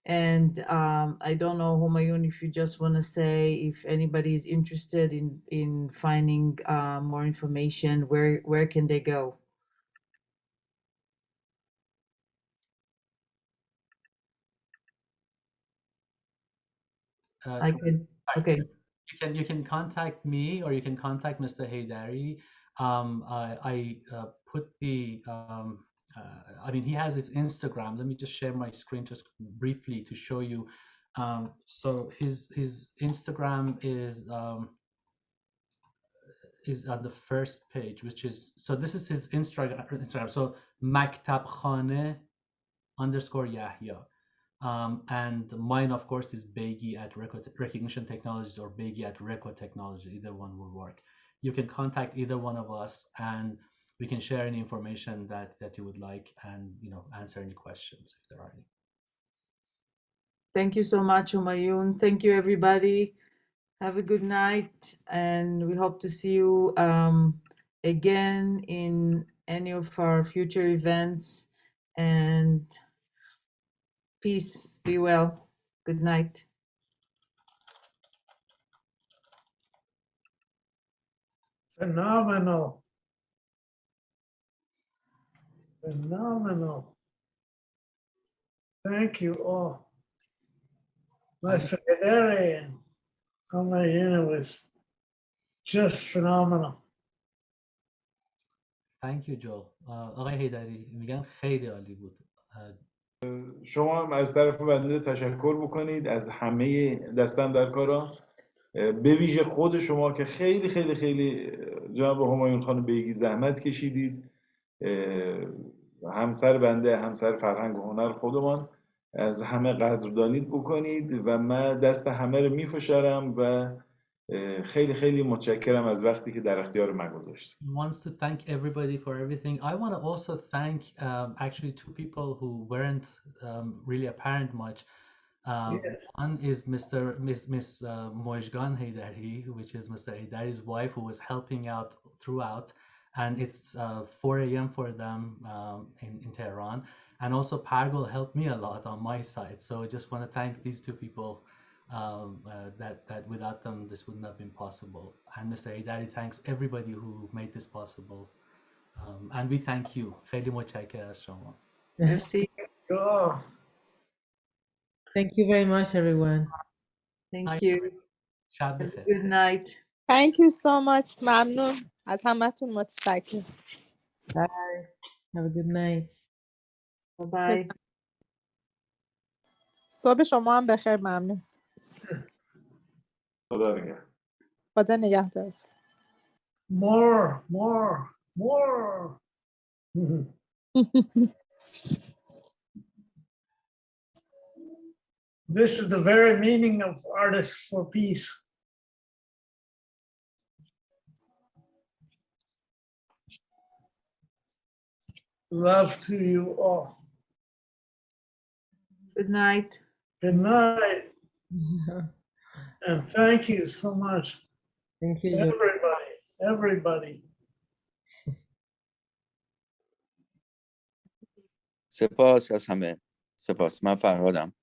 And I don't know, Homayoon, if you just want to say, if anybody is interested in finding more information, where can they go? I can. Okay. You can contact me, or you can contact Mr. Heidari. I put the I mean, he has his Instagram. Let me just share my screen just briefly to show you. So his Instagram is on the first page, which is, so this is his Instagram. So maktabkhane _ Yahya. And mine, of course, is Beigi at Recognition Technologies, or Beigi at Reco Technology. Either one will work. You can contact either one of us, and we can share any information that you would like, and answer any questions if there are any. Thank you so much, Homayoon. Thank you, everybody. Have a good night, and we hope to see you again in any of our future events. And peace, be well. Good night. Phenomenal. Phenomenal. Thank you all. Master Heidari and Homayoon was just phenomenal. Thank you, Joel. آقای هیدری میگن خیلی عالی بود. شما هم از طرف بنده تشکر بکنید از همه دستم در کارا، به ویژه خود شما که خیلی خیلی خیلی جناب همایون خانم بیگی زحمت کشیدید. همسر بنده، همسر فرهنگ و هنر خودمان، از همه قدردانید بکنید و من دست همه رو میفشارم و خیلی خیلی متشکرم از وقتی که در اختیار من گذاشتید. Wants to thank everybody for everything. I want to also thank actually two people who weren't really apparent much. One is Miss Mojgan Heidari, which is Mr. Heidari's wife, who was helping out throughout, and it's 4 a.m. for them in Tehran. And also Pargol helped me a lot on my side. So I just want to thank these two people. That without them this wouldn't have been possible. And Mr. Heidari thanks everybody who made this possible. And we thank you. خیلی متشکرم از شما. Merci. Thank you very much, everyone. Thank you. شب بخیر. Good night. Thank you so much. ممنون. از همتون متشکرم. Bye. Have a good night. Bye. صبح شما هم بخیر. ممنون. خدا نگهدار. خدا نگهدارتون. More. This is the very meaning of Artists for Peace. Love to you all. Good night. Good night. And thank you so much. Thank you. Everybody. سپاس از همه. سپاس. من فرهادم.